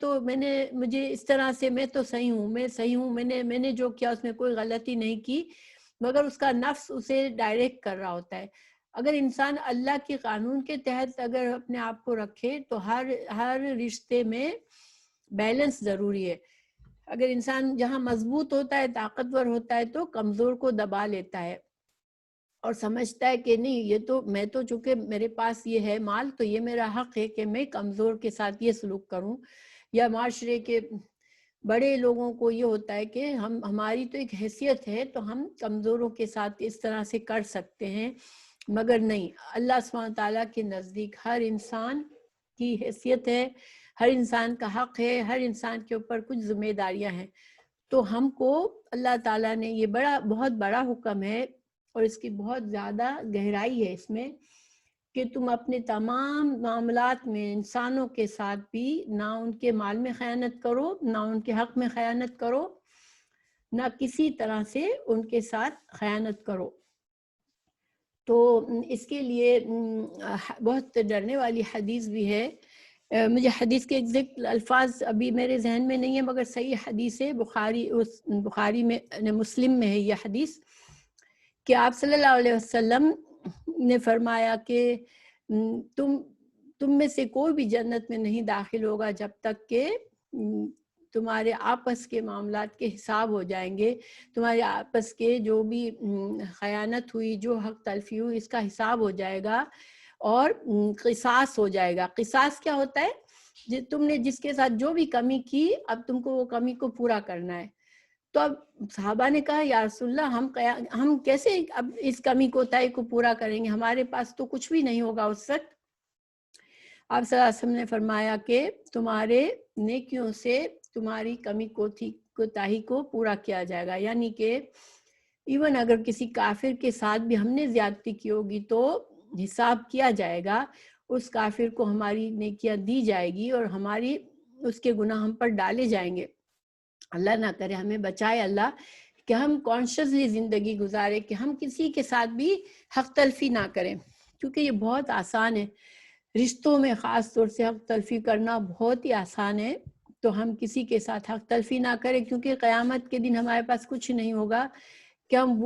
اس طرح سے میں تو صحیح ہوں، میں نے جو کیا اس میں کوئی غلطی نہیں کی، مگر اس کا نفس اسے ڈائریکٹ کر رہا ہوتا ہے. اگر انسان اللہ کے قانون کے تحت اگر اپنے آپ کو رکھے تو ہر رشتے میں بیلنس ضروری ہے. اگر انسان جہاں مضبوط ہوتا ہے، طاقتور ہوتا ہے، تو کمزور کو دبا لیتا ہے اور سمجھتا ہے کہ نہیں، میں تو چونکہ میرے پاس یہ ہے مال، تو یہ میرا حق ہے کہ میں کمزور کے ساتھ یہ سلوک کروں. یا معاشرے کے بڑے لوگوں کو یہ ہوتا ہے کہ ہماری تو ایک حیثیت ہے تو ہم کمزوروں کے ساتھ اس طرح سے کر سکتے ہیں. مگر نہیں، اللہ سبحانہ تعالیٰ کے نزدیک ہر انسان کی حیثیت ہے، ہر انسان کا حق ہے، ہر انسان کے اوپر کچھ ذمہ داریاں ہیں. تو ہم کو اللہ تعالیٰ نے یہ بہت بڑا حکم ہے اور اس کی بہت زیادہ گہرائی ہے اس میں، کہ تم اپنے تمام معاملات میں انسانوں کے ساتھ بھی نہ ان کے مال میں خیانت کرو، نہ ان کے حق میں خیانت کرو، نہ کسی طرح سے ان کے ساتھ خیانت کرو. تو اس کے لیے بہت ڈرنے والی حدیث بھی ہے. مجھے حدیث کے ایگزیکٹ الفاظ ابھی میرے ذہن میں نہیں ہے، مگر صحیح حدیث ہے، بخاری میں، مسلم میں ہے یہ حدیث، کہ آپ صلی اللہ علیہ وسلم نے فرمایا کہ تم میں سے کوئی بھی جنت میں نہیں داخل ہوگا جب تک کہ تمہارے آپس کے معاملات کے حساب ہو جائیں گے. تمہارے آپس کے جو بھی خیانت ہوئی، جو حق تلفی ہوئی، اس کا حساب ہو جائے گا اور قصاص ہو جائے گا. قصاص کیا ہوتا ہے؟ تم نے جس کے ساتھ جو بھی کمی کی، اب تم کو وہ کمی کو پورا کرنا ہے. تو اب صحابہ نے کہا یا رسول اللہ، ہم کیسے اب اس کمی کوتاہی کو پورا کریں گے؟ ہمارے پاس تو کچھ بھی نہیں ہوگا اس وقت. آپ صلی اللہ علیہ وسلم نے فرمایا کہ تمہارے نیکیوں سے تمہاری کمی کوتاہی کو پورا کیا جائے گا. یعنی کہ ایون اگر کسی کافر کے ساتھ بھی ہم نے زیادتی کی ہوگی تو حساب کیا جائے گا، اس کافر کو ہماری نیکیاں دی جائے گی اور ہماری اس کے گناہ ہم پر ڈالے جائیں گے. اللہ نہ کرے، ہمیں بچائے اللہ کہ ہم کانشیسلی زندگی گزارے، کہ ہم کسی کے ساتھ بھی حق تلفی نہ کریں، کیونکہ یہ بہت آسان ہے. رشتوں میں خاص طور سے حق تلفی کرنا بہت ہی آسان ہے. تو ہم کسی کے ساتھ حق تلفی نہ کریں، کیونکہ قیامت کے دن ہمارے پاس کچھ نہیں ہوگا کہ ہم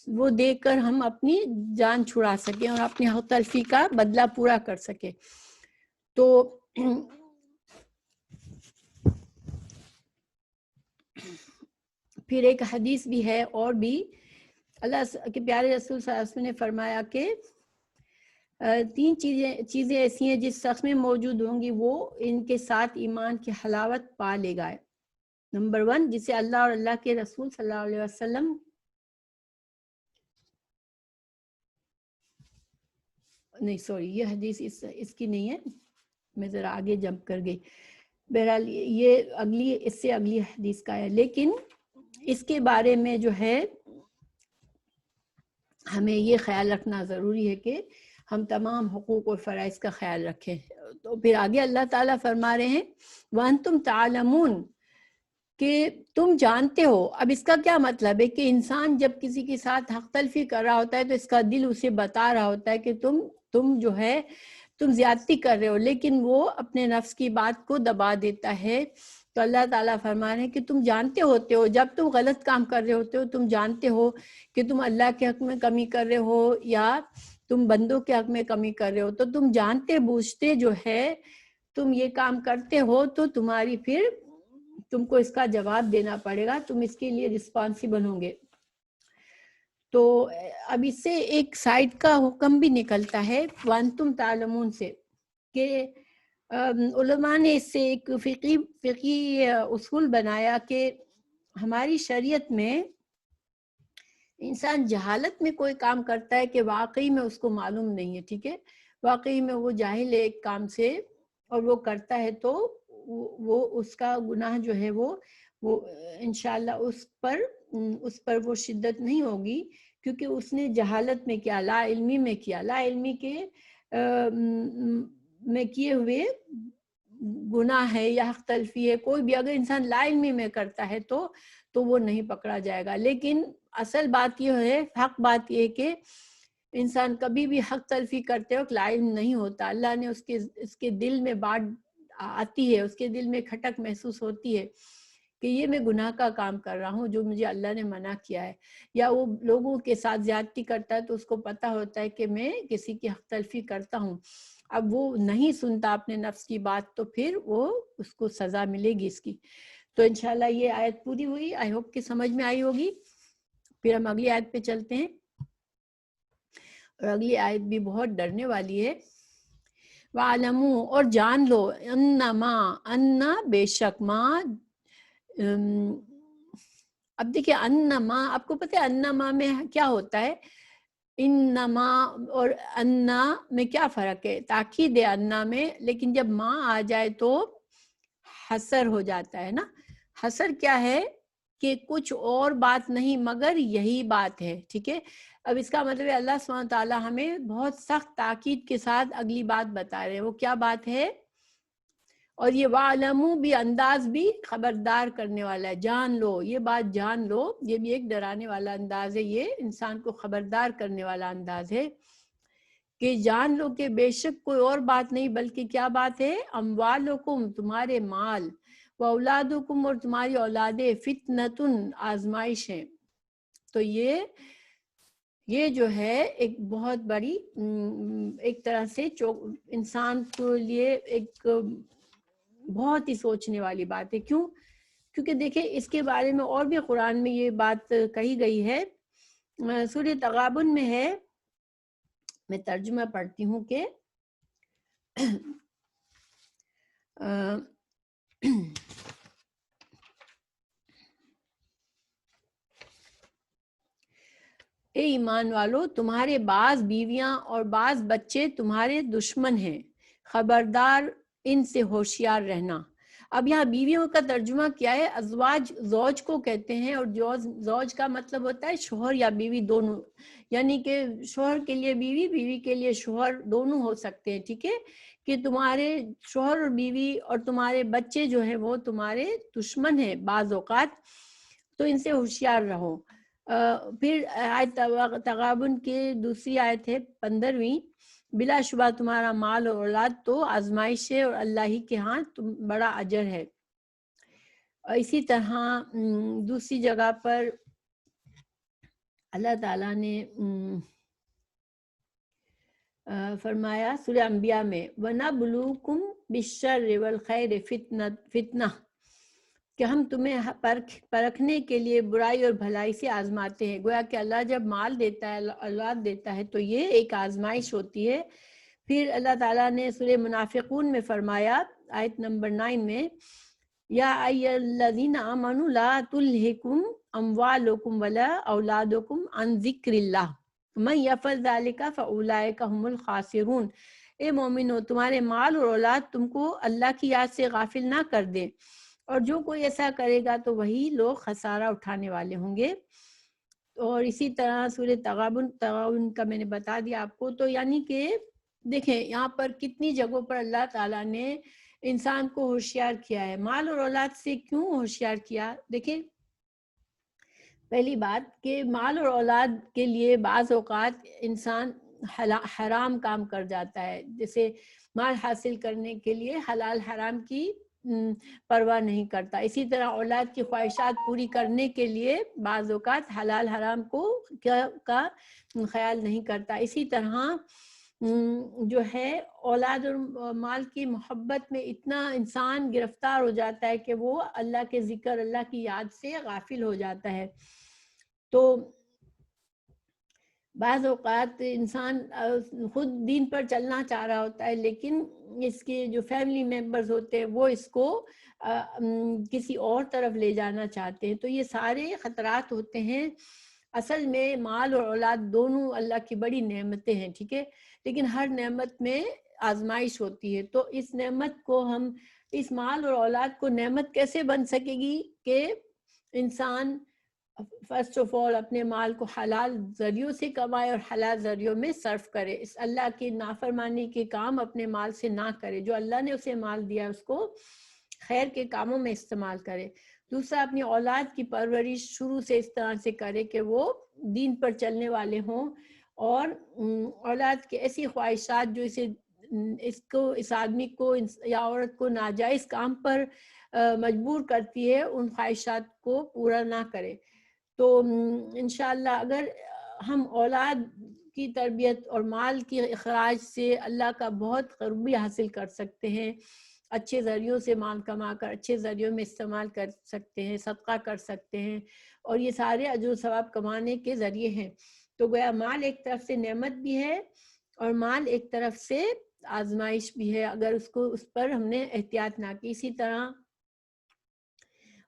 وہ دے کر ہم اپنی جان چھڑا سکیں اور اپنی حق تلفی کا بدلہ پورا کر سکیں. تو پھر ایک حدیث بھی ہے، اور بھی اللہ کے پیارے رسول صلی اللہ علیہ وسلم نے فرمایا کہ 3 چیزیں ایسی ہیں جس شخص میں موجود ہوں گی وہ ان کے ساتھ ایمان کی حلاوت پا لے گا. نمبر 1، جسے اللہ اور اللہ کے رسول صلی اللہ علیہ وسلم نہیں سوری یہ حدیث اس کی نہیں ہے، میں ذرا آگے جمپ کر گئی. بہرحال یہ اس سے اگلی حدیث کا ہے، لیکن اس کے بارے میں جو ہے ہمیں یہ خیال رکھنا ضروری ہے کہ ہم تمام حقوق اور فرائض کا خیال رکھیں. تو پھر آگے اللہ تعالیٰ فرما رہے ہیں وَأَنْتُمْ تَعْلَمُونَ، کہ تم جانتے ہو. اب اس کا کیا مطلب ہے کہ انسان جب کسی کے ساتھ حق تلفی کر رہا ہوتا ہے تو اس کا دل اسے بتا رہا ہوتا ہے کہ تم جو ہے تم زیادتی کر رہے ہو، لیکن وہ اپنے نفس کی بات کو دبا دیتا ہے. تو اللہ تعالیٰ فرما رہے ہیں کہ تم جانتے ہوتے ہو، جب تم غلط کام کر رہے ہوتے ہو تم جانتے ہو کہ تم اللہ کے حق میں کمی کر رہے ہو یا تم بندوں کے حق میں کمی کر رہے ہو. تو تم جانتے بوجھتے جو ہے تم یہ کام کرتے ہو تو پھر تم کو اس کا جواب دینا پڑے گا، تم اس کے لیے رسپانسیبل ہوں گے. تو اب اس سے ایک سائڈ کا حکم بھی نکلتا ہے وانتم تعلمون سے، کہ علماء نے اس سے ایک فقہی اصول بنایا کہ ہماری شریعت میں انسان جہالت میں کوئی کام کرتا ہے کہ واقعی میں اس کو معلوم نہیں ہے، ٹھیک ہے، واقعی میں وہ جاہل ہے ایک کام سے اور وہ کرتا ہے، تو وہ اس کا گناہ جو ہے وہ انشاءاللہ اس پر وہ شدت نہیں ہوگی، کیونکہ اس نے جہالت میں کیا، لا علمی میں کیا، لا علمی کے میں کیے ہوئے گناہ ہے یا حق تلفی ہے. کوئی بھی اگر انسان لا علمی میں کرتا ہے تو وہ نہیں پکڑا جائے گا. لیکن اصل بات یہ ہے، حق بات یہ ہے کہ انسان کبھی بھی حق تلفی کرتے وقت لا علم نہیں ہوتا. اللہ نے اس کے دل میں بات آتی ہے، اس کے دل میں کھٹک محسوس ہوتی ہے کہ یہ میں گناہ کا کام کر رہا ہوں جو مجھے اللہ نے منع کیا ہے. یا وہ لوگوں کے ساتھ زیادتی کرتا ہے تو اس کو پتہ ہوتا ہے کہ میں کسی کی حق تلفی کرتا ہوں. اب وہ نہیں سنتا اپنے نفس کی بات تو پھر وہ اس کو سزا ملے گی اس کی. تو انشاءاللہ یہ آیت پوری ہوئی، آئی ہوپ کہ سمجھ میں آئی ہوگی. پھر ہم اگلی آیت پہ چلتے ہیں، اور اگلی آیت بھی بہت ڈرنے والی ہے. وَعَلَمُوا، اور جان لو، اَنَّا بے شک، ماں اب دیکھیں انما، آپ کو پتہ ہے انما میں کیا ہوتا ہے، انما اور انا میں کیا فرق ہے؟ تاکید ہے انا میں، لیکن جب ماں آ جائے تو حسر ہو جاتا ہے نا. حسر کیا ہے کہ کچھ اور بات نہیں مگر یہی بات ہے، ٹھیک ہے. اب اس کا مطلب ہے اللہ سبحانہ تعالیٰ ہمیں بہت سخت تاکید کے ساتھ اگلی بات بتا رہے ہیں. وہ کیا بات ہے؟ اور یہ وَعَلَمُوا بھی انداز بھی خبردار کرنے والا ہے، جان لو، یہ بات جان لو. یہ بھی ایک ڈرانے والا انداز ہے، یہ انسان کو خبردار کرنے والا انداز ہے کہ جان لو کہ بے شک کوئی اور بات نہیں بلکہ کیا بات ہے، اموالکم، تمہارے مال، واولادکم، اور تمہاری اولادیں، فتنتن، آزمائش ہیں. تو یہ جو ہے ایک بہت بڑی ایک طرح سے انسان کے لیے ایک بہت ہی سوچنے والی بات ہے. کیوں؟ کیونکہ دیکھیں اس کے بارے میں اور بھی قرآن میں یہ بات کہی گئی ہے. سورہ تغابن میں ہے، میں ترجمہ پڑھتی ہوں کہ اے ایمان والو، تمہارے بعض بیویاں اور بعض بچے تمہارے دشمن ہیں، خبردار ان سے ہوشیار رہنا. اب یہاں بیویوں کا ترجمہ کیا ہے؟ ازواج زوج کو کہتے ہیں، اور زوج کا مطلب ہوتا ہے شوہر یا بیوی دونوں، یعنی کہ شوہر کے لیے بیوی، بیوی کے لیے شوہر، دونوں ہو سکتے ہیں، ٹھیک ہے؟ کہ تمہارے شوہر اور بیوی اور تمہارے بچے جو ہیں وہ تمہارے دشمن ہیں بعض اوقات، تو ان سے ہوشیار رہو۔ پھر آیت تغابن کے دوسری آیت ہے 15ویں، بلا شبہ تمہارا مال اور اولاد تو آزمائش ہے، اور اللہ ہی کے ہاں تم بڑا اجر ہے۔ اور اسی طرح دوسری جگہ پر اللہ تعالیٰ نے فرمایا سورہ انبیاء میں، وَنَبْلُوكُمْ بِالشَّرِّ وَالْخَيْرِ فتنہ، کہ ہم تمہیں پرکھنے کے لیے برائی اور بھلائی سے آزماتے ہیں۔ گویا کہ اللہ جب مال دیتا ہے، اولاد دیتا ہے، تو یہ ایک آزمائش ہوتی ہے۔ پھر اللہ تعالیٰ نے سورہ منافقون میں فرمایا آیت نمبر 9 میں، یا ایھا الذین آمنوا لا تلہکم اموالکم ولا اولادکم عن ذکر اللہ من یفعل ذلک فاولئک هم الخاسرون۔ اے مومنو، تمہارے مال اور اولاد تم کو اللہ کی یاد سے غافل نہ کر دے، اور جو کوئی ایسا کرے گا تو وہی لوگ خسارہ اٹھانے والے ہوں گے۔ اور اسی طرح سورہ تغابن کا میں نے بتا دیا آپ کو۔ تو یعنی کہ دیکھیں یہاں پر کتنی جگہوں پر اللہ تعالیٰ نے انسان کو ہوشیار کیا ہے۔ مال اور اولاد سے کیوں ہوشیار کیا؟ دیکھیں پہلی بات کہ مال اور اولاد کے لیے بعض اوقات انسان حرام کام کر جاتا ہے، جیسے مال حاصل کرنے کے لیے حلال حرام کی پرواہ نہیں کرتا۔ اسی طرح اولاد کی خواہشات پوری کرنے کے لیے بعض اوقات حلال حرام کا خیال نہیں کرتا۔ اسی طرح جو ہے اولاد اور مال کی محبت میں اتنا انسان گرفتار ہو جاتا ہے کہ وہ اللہ کے ذکر، اللہ کی یاد سے غافل ہو جاتا ہے۔ تو بعض اوقات انسان خود دین پر چلنا چاہ رہا ہوتا ہے، لیکن اس کے جو فیملی ممبرز ہوتے ہیں وہ اس کو کسی اور طرف لے جانا چاہتے ہیں۔ تو یہ سارے خطرات ہوتے ہیں۔ اصل میں مال اور اولاد دونوں اللہ کی بڑی نعمتیں ہیں، ٹھیک ہے، لیکن ہر نعمت میں آزمائش ہوتی ہے۔ تو اس نعمت کو ہم، اس مال اور اولاد کو نعمت کیسے بن سکے گی کہ انسان فرسٹ آف آل اپنے مال کو حلال ذریعوں سے کمائے اور حلال ذریعوں میں صرف کرے، اس اللہ کی نافرمانی کے کام اپنے مال سے نہ کرے، جو اللہ نے اسے مال دیا اس کو خیر کے کاموں میں استعمال کرے۔ دوسرا، اپنی اولاد کی پرورش شروع سے اس طرح سے کرے کہ وہ دین پر چلنے والے ہوں، اور اولاد کی ایسی خواہشات جو اس آدمی کو یا عورت کو ناجائز کام پر مجبور کرتی ہے، ان خواہشات کو پورا نہ کرے۔ تو انشاءاللہ اگر ہم اولاد کی تربیت اور مال کی اخراج سے اللہ کا بہت قربی حاصل کر سکتے ہیں، اچھے ذریعوں سے مال کما کر اچھے ذریعوں میں استعمال کر سکتے ہیں، صدقہ کر سکتے ہیں، اور یہ سارے اجر و ثواب کمانے کے ذریعے ہیں۔ تو گویا مال ایک طرف سے نعمت بھی ہے، اور مال ایک طرف سے آزمائش بھی ہے اگر اس پر ہم نے احتیاط نہ کی۔ اسی طرح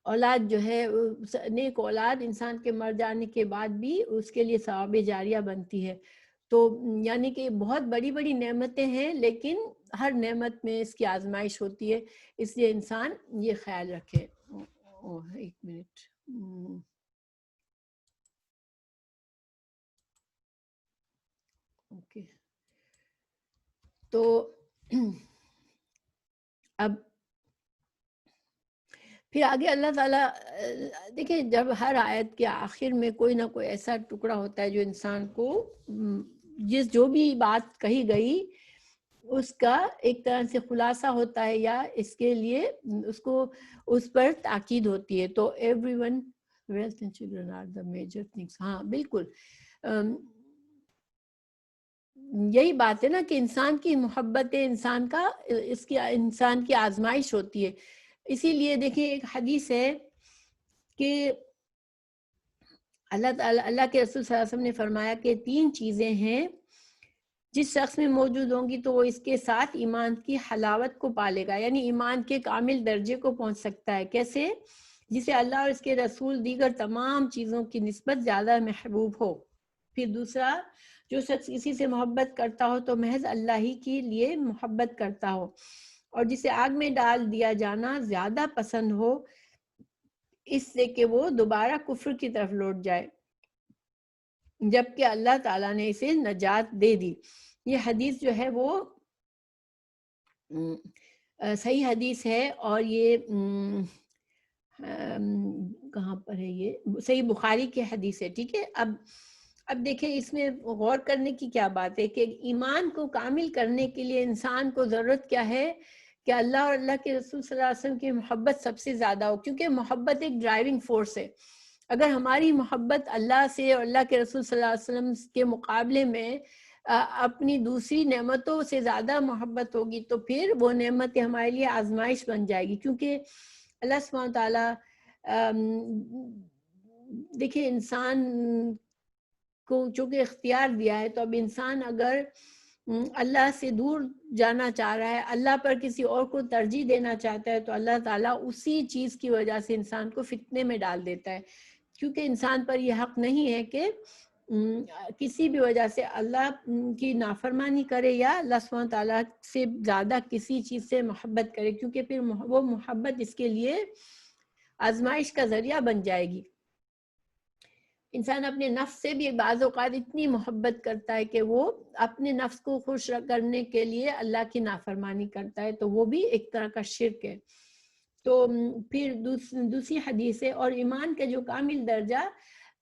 اولاد جو ہے، نیک اولاد انسان کے مر جانے کے بعد بھی اس کے لیے ثواب جاریہ بنتی ہے۔ تو یعنی کہ بہت بڑی بڑی نعمتیں ہیں، لیکن ہر نعمت میں اس کی آزمائش ہوتی ہے، اس لیے انسان یہ خیال رکھے۔ ایک منٹ، اوکے۔ تو اب پھر آگے اللہ تعالیٰ دیکھیں، جب ہر آیت کے آخر میں کوئی نہ کوئی ایسا ٹکڑا ہوتا ہے جو انسان کو جو بھی بات کہی گئی اس کا ایک طرح سے خلاصہ ہوتا ہے، یا اس کے لیے اس پر تاکید ہوتی ہے۔ تو everyone wealth and children are the major things۔ ہاں بالکل یہی بات ہے نا کہ انسان کی محبت انسان کی آزمائش ہوتی ہے۔ اسی لیے دیکھیں ایک حدیث ہے کہ اللہ کے رسول صلی اللہ علیہ وسلم نے فرمایا کہ 3 چیزیں ہیں جس شخص میں موجود ہوں گی تو وہ اس کے ساتھ ایمان کی حلاوت کو پالے گا، یعنی ایمان کے کامل درجے کو پہنچ سکتا ہے۔ کیسے؟ جسے اللہ اور اس کے رسول دیگر تمام چیزوں کی نسبت زیادہ محبوب ہو۔ پھر دوسرا، جو شخص کسی سے محبت کرتا ہو تو محض اللہ ہی کے لیے محبت کرتا ہو، اور جسے آگ میں ڈال دیا جانا زیادہ پسند ہو اس سے کہ وہ دوبارہ کفر کی طرف لوٹ جائے، جبکہ اللہ تعالیٰ نے اسے نجات دے دی۔ یہ حدیث جو ہے وہ صحیح حدیث ہے، اور یہ کہاں پر ہے، یہ صحیح بخاری کی حدیث ہے، ٹھیک ہے۔ اب دیکھیں اس میں غور کرنے کی کیا بات ہے کہ ایمان کو کامل کرنے کے لیے انسان کو ضرورت کیا ہے کہ اللہ اور اللہ کے رسول صلی اللہ علیہ وسلم کی محبت سب سے زیادہ ہو، کیونکہ محبت ایک ڈرائیونگ فورس ہے۔ اگر ہماری محبت اللہ سے اور اللہ کے رسول صلی اللہ علیہ وسلم کے مقابلے میں اپنی دوسری نعمتوں سے زیادہ محبت ہوگی تو پھر وہ نعمت ہمارے لیے آزمائش بن جائے گی، کیونکہ اللہ سبحانہ تعالیٰ دیکھیں انسان کو چونکہ اختیار دیا ہے، تو اب انسان اگر اللہ سے دور جانا چاہ رہا ہے، اللہ پر کسی اور کو ترجیح دینا چاہتا ہے، تو اللہ تعالیٰ اسی چیز کی وجہ سے انسان کو فتنے میں ڈال دیتا ہے، کیونکہ انسان پر یہ حق نہیں ہے کہ کسی بھی وجہ سے اللہ کی نافرمانی کرے یا اللہ سبحانہ تعالیٰ سے زیادہ کسی چیز سے محبت کرے، کیونکہ پھر وہ محبت اس کے لیے آزمائش کا ذریعہ بن جائے گی۔ انسان اپنے نفس سے بھی بعض اوقات اتنی محبت کرتا ہے کہ وہ اپنے نفس کو خوش کرنے کے لیے اللہ کی نافرمانی کرتا ہے، تو وہ بھی ایک طرح کا شرک ہے۔ تو پھر دوسری حدیث ہے، اور ایمان کا جو کامل درجہ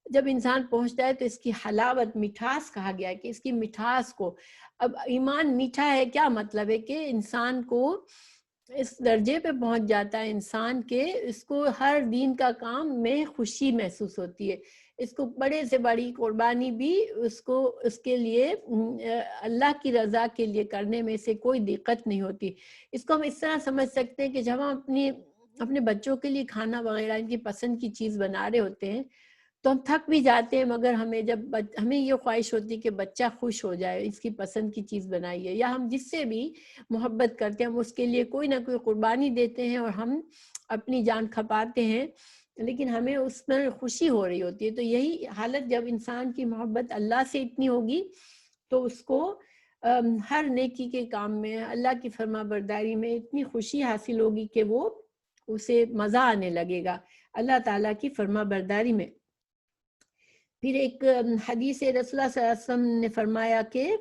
جب انسان پہنچتا ہے تو اس کی حلاوت، مٹھاس کہا گیا ہے کہ اس کی مٹھاس کو، اب ایمان میٹھا ہے کیا مطلب ہے کہ انسان کو اس درجے پہ پہنچ جاتا ہے انسان کے اس کو ہر دین کا کام میں خوشی محسوس ہوتی ہے، اس کو بڑے سے بڑی قربانی بھی اس کے لیے اللہ کی رضا کے لیے کرنے میں سے کوئی دقت نہیں ہوتی۔ اس کو ہم اس طرح سمجھ سکتے ہیں کہ جب ہم اپنے بچوں کے لیے کھانا وغیرہ ان کی پسند کی چیز بنا رہے ہوتے ہیں تو ہم تھک بھی جاتے ہیں، مگر ہمیں یہ خواہش ہوتی ہے کہ بچہ خوش ہو جائے، اس کی پسند کی چیز بنائیے، یا ہم جس سے بھی محبت کرتے ہیں ہم اس کے لیے کوئی نہ کوئی قربانی دیتے ہیں اور ہم اپنی جان کھپاتے ہیں، لیکن ہمیں اس میں خوشی ہو رہی ہوتی ہے۔ تو یہی حالت جب انسان کی محبت اللہ سے اتنی ہوگی تو اس کو ہر نیکی کے کام میں، اللہ کی فرما برداری میں اتنی خوشی حاصل ہوگی کہ وہ اسے مزہ آنے لگے گا اللہ تعالیٰ کی فرما برداری میں۔ پھر ایک حدیث رسول اللہ صلی اللہ علیہ وسلم نے فرمایا کہ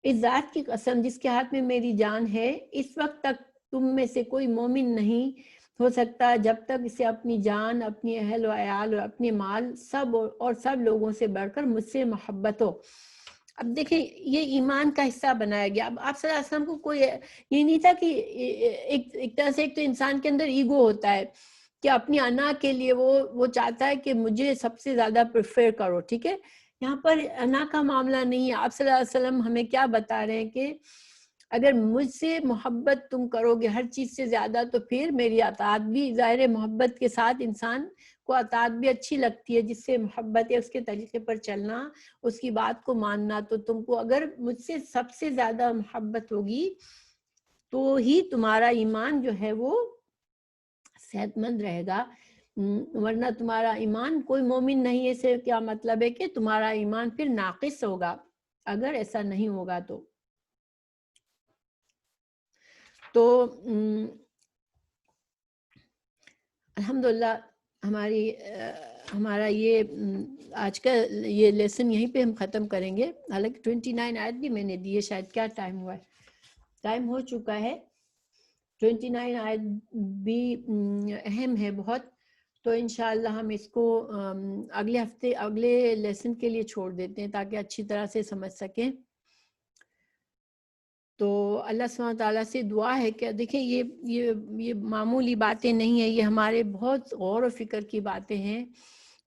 اس ذات کی قسم جس کے ہاتھ میں میری جان ہے، اس وقت تک تم میں سے کوئی مومن نہیں ہو سکتا جب تک اسے اپنی جان، اپنی اہل و عیال اور اپنے مال سب لوگوں سے بڑھ کر مجھ سے محبت ہو۔ اب دیکھیں یہ ایمان کا حصہ بنایا گیا۔ اب آپ صلی اللہ علیہ وسلم کو کوئی یہ نہیں تھا کہ ایک طرح سے ایک تو انسان کے اندر ایگو ہوتا ہے کہ اپنی انا کے لیے وہ چاہتا ہے کہ مجھے سب سے زیادہ پریفر کرو، ٹھیک ہے۔ یہاں پر انا کا معاملہ نہیں ہے۔ آپ صلی اللہ علیہ وسلم ہمیں کیا بتا رہے ہیں کہ اگر مجھ سے محبت تم کرو گے ہر چیز سے زیادہ تو پھر میری اطاعت بھی، ظاہر محبت کے ساتھ انسان کو اطاعت بھی اچھی لگتی ہے، جس سے محبت ہے اس کے طریقے پر چلنا، اس کی بات کو ماننا۔ تو تم کو اگر مجھ سے سب سے زیادہ محبت ہوگی تو ہی تمہارا ایمان جو ہے وہ صحت مند رہے گا، ورنہ تمہارا ایمان کوئی مومن نہیں ہے، اس سے کیا مطلب ہے کہ تمہارا ایمان پھر ناقص ہوگا اگر ایسا نہیں ہوگا تو الحمدللہ ہمارا یہ آج کا یہ لیسن یہیں پہ ہم ختم کریں گے۔ حالانکہ 29 آیت بھی میں نے دی ہے، شاید کیا ٹائم ہوا ہے، ٹائم ہو چکا ہے۔ 29 آیت بھی اہم ہے بہت، تو انشاءاللہ ہم اس کو اگلے ہفتے اگلے لیسن کے لیے چھوڑ دیتے ہیں تاکہ اچھی طرح سے سمجھ سکیں۔ تو اللہ سبحانہ تعالیٰ سے دعا ہے کہ دیکھیں یہ معمولی باتیں نہیں ہیں، یہ ہمارے بہت غور و فکر کی باتیں ہیں،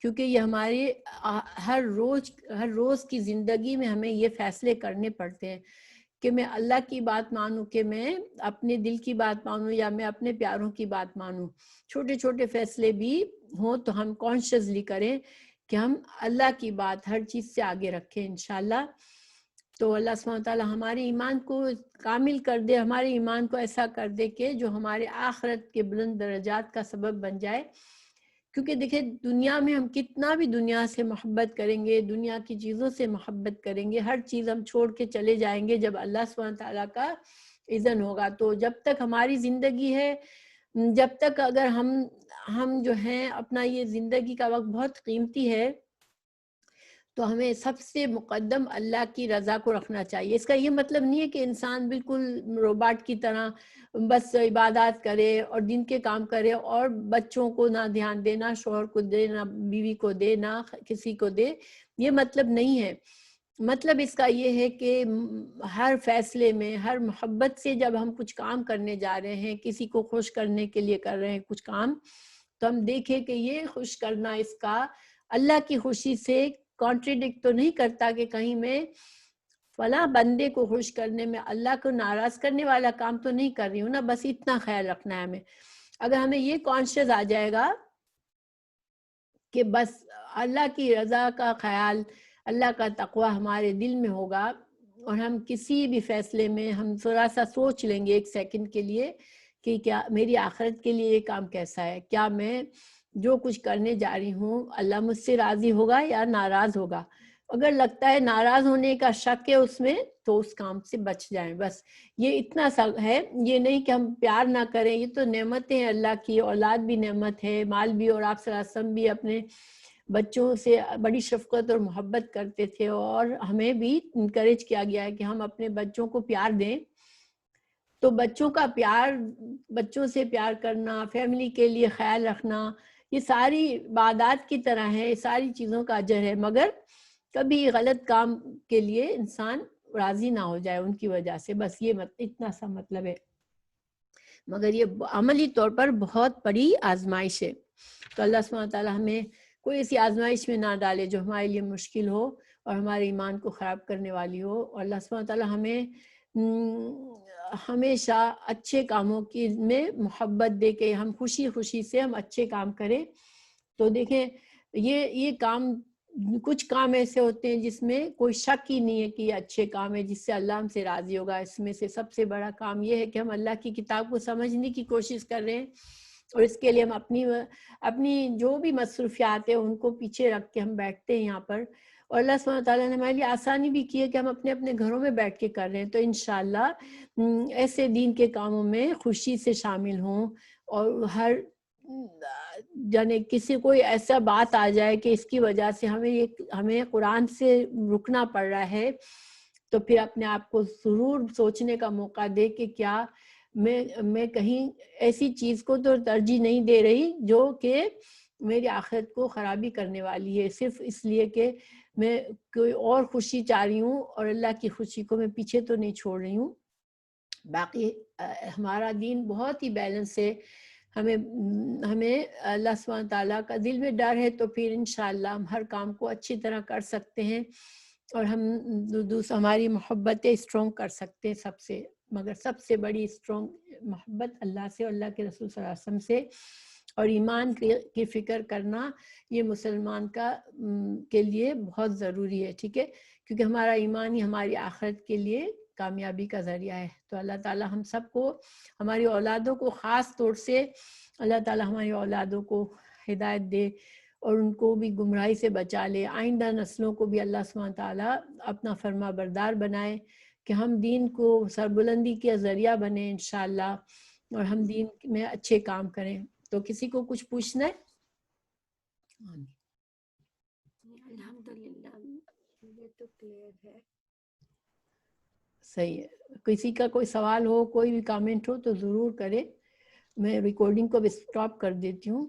کیونکہ یہ ہمارے ہر روز کی زندگی میں ہمیں یہ فیصلے کرنے پڑتے ہیں کہ میں اللہ کی بات مانوں، کہ میں اپنے دل کی بات مانوں، یا میں اپنے پیاروں کی بات مانوں۔ چھوٹے چھوٹے فیصلے بھی ہوں تو ہم کانشیسلی کریں کہ ہم اللہ کی بات ہر چیز سے آگے رکھیں انشاءاللہ۔ تو اللہ سبحانہ تعالیٰ ہمارے ایمان کو کامل کر دے، ہمارے ایمان کو ایسا کر دے کہ جو ہمارے آخرت کے بلند درجات کا سبب بن جائے، کیونکہ دیکھیں دنیا میں ہم کتنا بھی دنیا سے محبت کریں گے، دنیا کی چیزوں سے محبت کریں گے، ہر چیز ہم چھوڑ کے چلے جائیں گے جب اللہ سبحانہ تعالیٰ کا اذن ہوگا. تو جب تک ہماری زندگی ہے، جب تک اگر ہم جو ہیں اپنا یہ زندگی کا وقت بہت قیمتی ہے، تو ہمیں سب سے مقدم اللہ کی رضا کو رکھنا چاہیے. اس کا یہ مطلب نہیں ہے کہ انسان بالکل روباٹ کی طرح بس عبادات کرے اور دن کے کام کرے اور بچوں کو نہ دھیان دے، نہ شوہر کو دے، نہ بیوی کو دے، نہ کسی کو دے. یہ مطلب نہیں ہے. مطلب اس کا یہ ہے کہ ہر فیصلے میں، ہر محبت سے جب ہم کچھ کام کرنے جا رہے ہیں، کسی کو خوش کرنے کے لیے کر رہے ہیں کچھ کام، تو ہم دیکھیں کہ یہ خوش کرنا اس کا اللہ کی خوشی سے کانٹریڈکٹ تو نہیں کرتا کہ کہیں میں فلاں بندے کو خوش کرنے میں اللہ کو ناراض کرنے والا کام تو نہیں کر رہی ہوں نا. بس اتنا خیال رکھنا ہے ہمیں. اگر ہمیں یہ کانشیس آ جائے گا کہ بس اللہ کی رضا کا خیال، اللہ کا تقوی ہمارے دل میں ہوگا، اور ہم کسی بھی فیصلے میں ہم تھوڑا سا سوچ لیں گے ایک سیکنڈ کے لیے کہ کیا میری آخرت کے لیے یہ کام کیسا ہے، کیا میں جو کچھ کرنے جا رہی ہوں اللہ مجھ سے راضی ہوگا یا ناراض ہوگا. اگر لگتا ہے ناراض ہونے کا شک ہے اس میں تو اس کام سے بچ جائیں. بس یہ اتنا سا ہے. یہ نہیں کہ ہم پیار نہ کریں، یہ تو نعمتیں ہیں اللہ کی. اولاد بھی نعمت ہے، مال بھی، اور آپ صلی اللہ علیہ وسلم بھی اپنے بچوں سے بڑی شفقت اور محبت کرتے تھے، اور ہمیں بھی انکریج کیا گیا ہے کہ ہم اپنے بچوں کو پیار دیں. تو بچوں کا پیار، بچوں سے پیار کرنا، فیملی کے لیے خیال رکھنا، یہ ساری عبادات کی طرح ہے، ساری چیزوں کا اجر ہے. مگر کبھی غلط کام کے لیے انسان راضی نہ ہو جائے ان کی وجہ سے. بس یہ اتنا سا مطلب ہے. مگر یہ عملی طور پر بہت بڑی آزمائش ہے. تو اللہ سبحانہ تعالیٰ ہمیں کوئی ایسی آزمائش میں نہ ڈالے جو ہمارے لیے مشکل ہو اور ہمارے ایمان کو خراب کرنے والی ہو. اور اللہ سبحانہ تعالیٰ ہمیں ہمیشہ اچھے کاموں کی میں محبت دے کے ہم خوشی خوشی سے ہم اچھے کام کریں. تو دیکھیں یہ کام، کچھ کام ایسے ہوتے ہیں جس میں کوئی شک ہی نہیں ہے کہ یہ اچھے کام ہے جس سے اللہ ہم سے راضی ہوگا. اس میں سے سب سے بڑا کام یہ ہے کہ ہم اللہ کی کتاب کو سمجھنے کی کوشش کر رہے ہیں، اور اس کے لیے ہم اپنی جو بھی مصروفیات ہیں ان کو پیچھے رکھ کے ہم بیٹھتے ہیں یہاں پر. اور اللہ سبحانہ تعالیٰ نے ہمارے لیے آسانی بھی کی ہے کہ ہم اپنے اپنے گھروں میں بیٹھ کے کر رہے ہیں. تو انشاءاللہ ایسے دین کے کاموں میں خوشی سے شامل ہوں. اور ہر یعنی کسی کوئی ایسا بات آ جائے کہ اس کی وجہ سے ہمیں قرآن سے رکنا پڑ رہا ہے، تو پھر اپنے آپ کو ضرور سوچنے کا موقع دے کہ کیا میں کہیں ایسی چیز کو تو ترجیح نہیں دے رہی جو کہ میری آخرت کو خرابی کرنے والی ہے، صرف اس لیے کہ میں کوئی اور خوشی چاہ رہی ہوں اور اللہ کی خوشی کو میں پیچھے تو نہیں چھوڑ رہی ہوں. باقی ہمارا دین بہت ہی بیلنس ہے. ہمیں اللہ سبحانہ تعالیٰ کا دل میں ڈر ہے تو پھر انشاءاللہ ہم ہر کام کو اچھی طرح کر سکتے ہیں، اور ہم ہماری محبتیں اسٹرونگ کر سکتے ہیں سب سے. مگر سب سے بڑی اسٹرونگ محبت اللہ سے اور اللہ کے رسول صلی اللہ علیہ وسلم سے، اور ایمان کی فکر کرنا یہ مسلمان کے لیے بہت ضروری ہے. ٹھیک ہے، کیونکہ ہمارا ایمان ہی ہماری آخرت کے لیے کامیابی کا ذریعہ ہے. تو اللہ تعالیٰ ہم سب کو، ہماری اولادوں کو خاص طور سے اللہ تعالیٰ ہماری اولادوں کو ہدایت دے اور ان کو بھی گمراہی سے بچا لے. آئندہ نسلوں کو بھی اللہ سبحانہ تعالیٰ اپنا فرما بردار بنائے کہ ہم دین کو سربلندی کے ذریعہ بنیں انشاءاللہ، اور ہم دین میں اچھے کام کریں. تو کسی کو کچھ پوچھنا ہے؟ الحمدللہ یہ تو کلیئر ہے. صحیح ہے. کسی کا کوئی سوال ہو، کوئی بھی کامنٹ ہو تو ضرور کرے. میں ریکارڈنگ کو بھی اسٹاپ کر دیتی ہوں.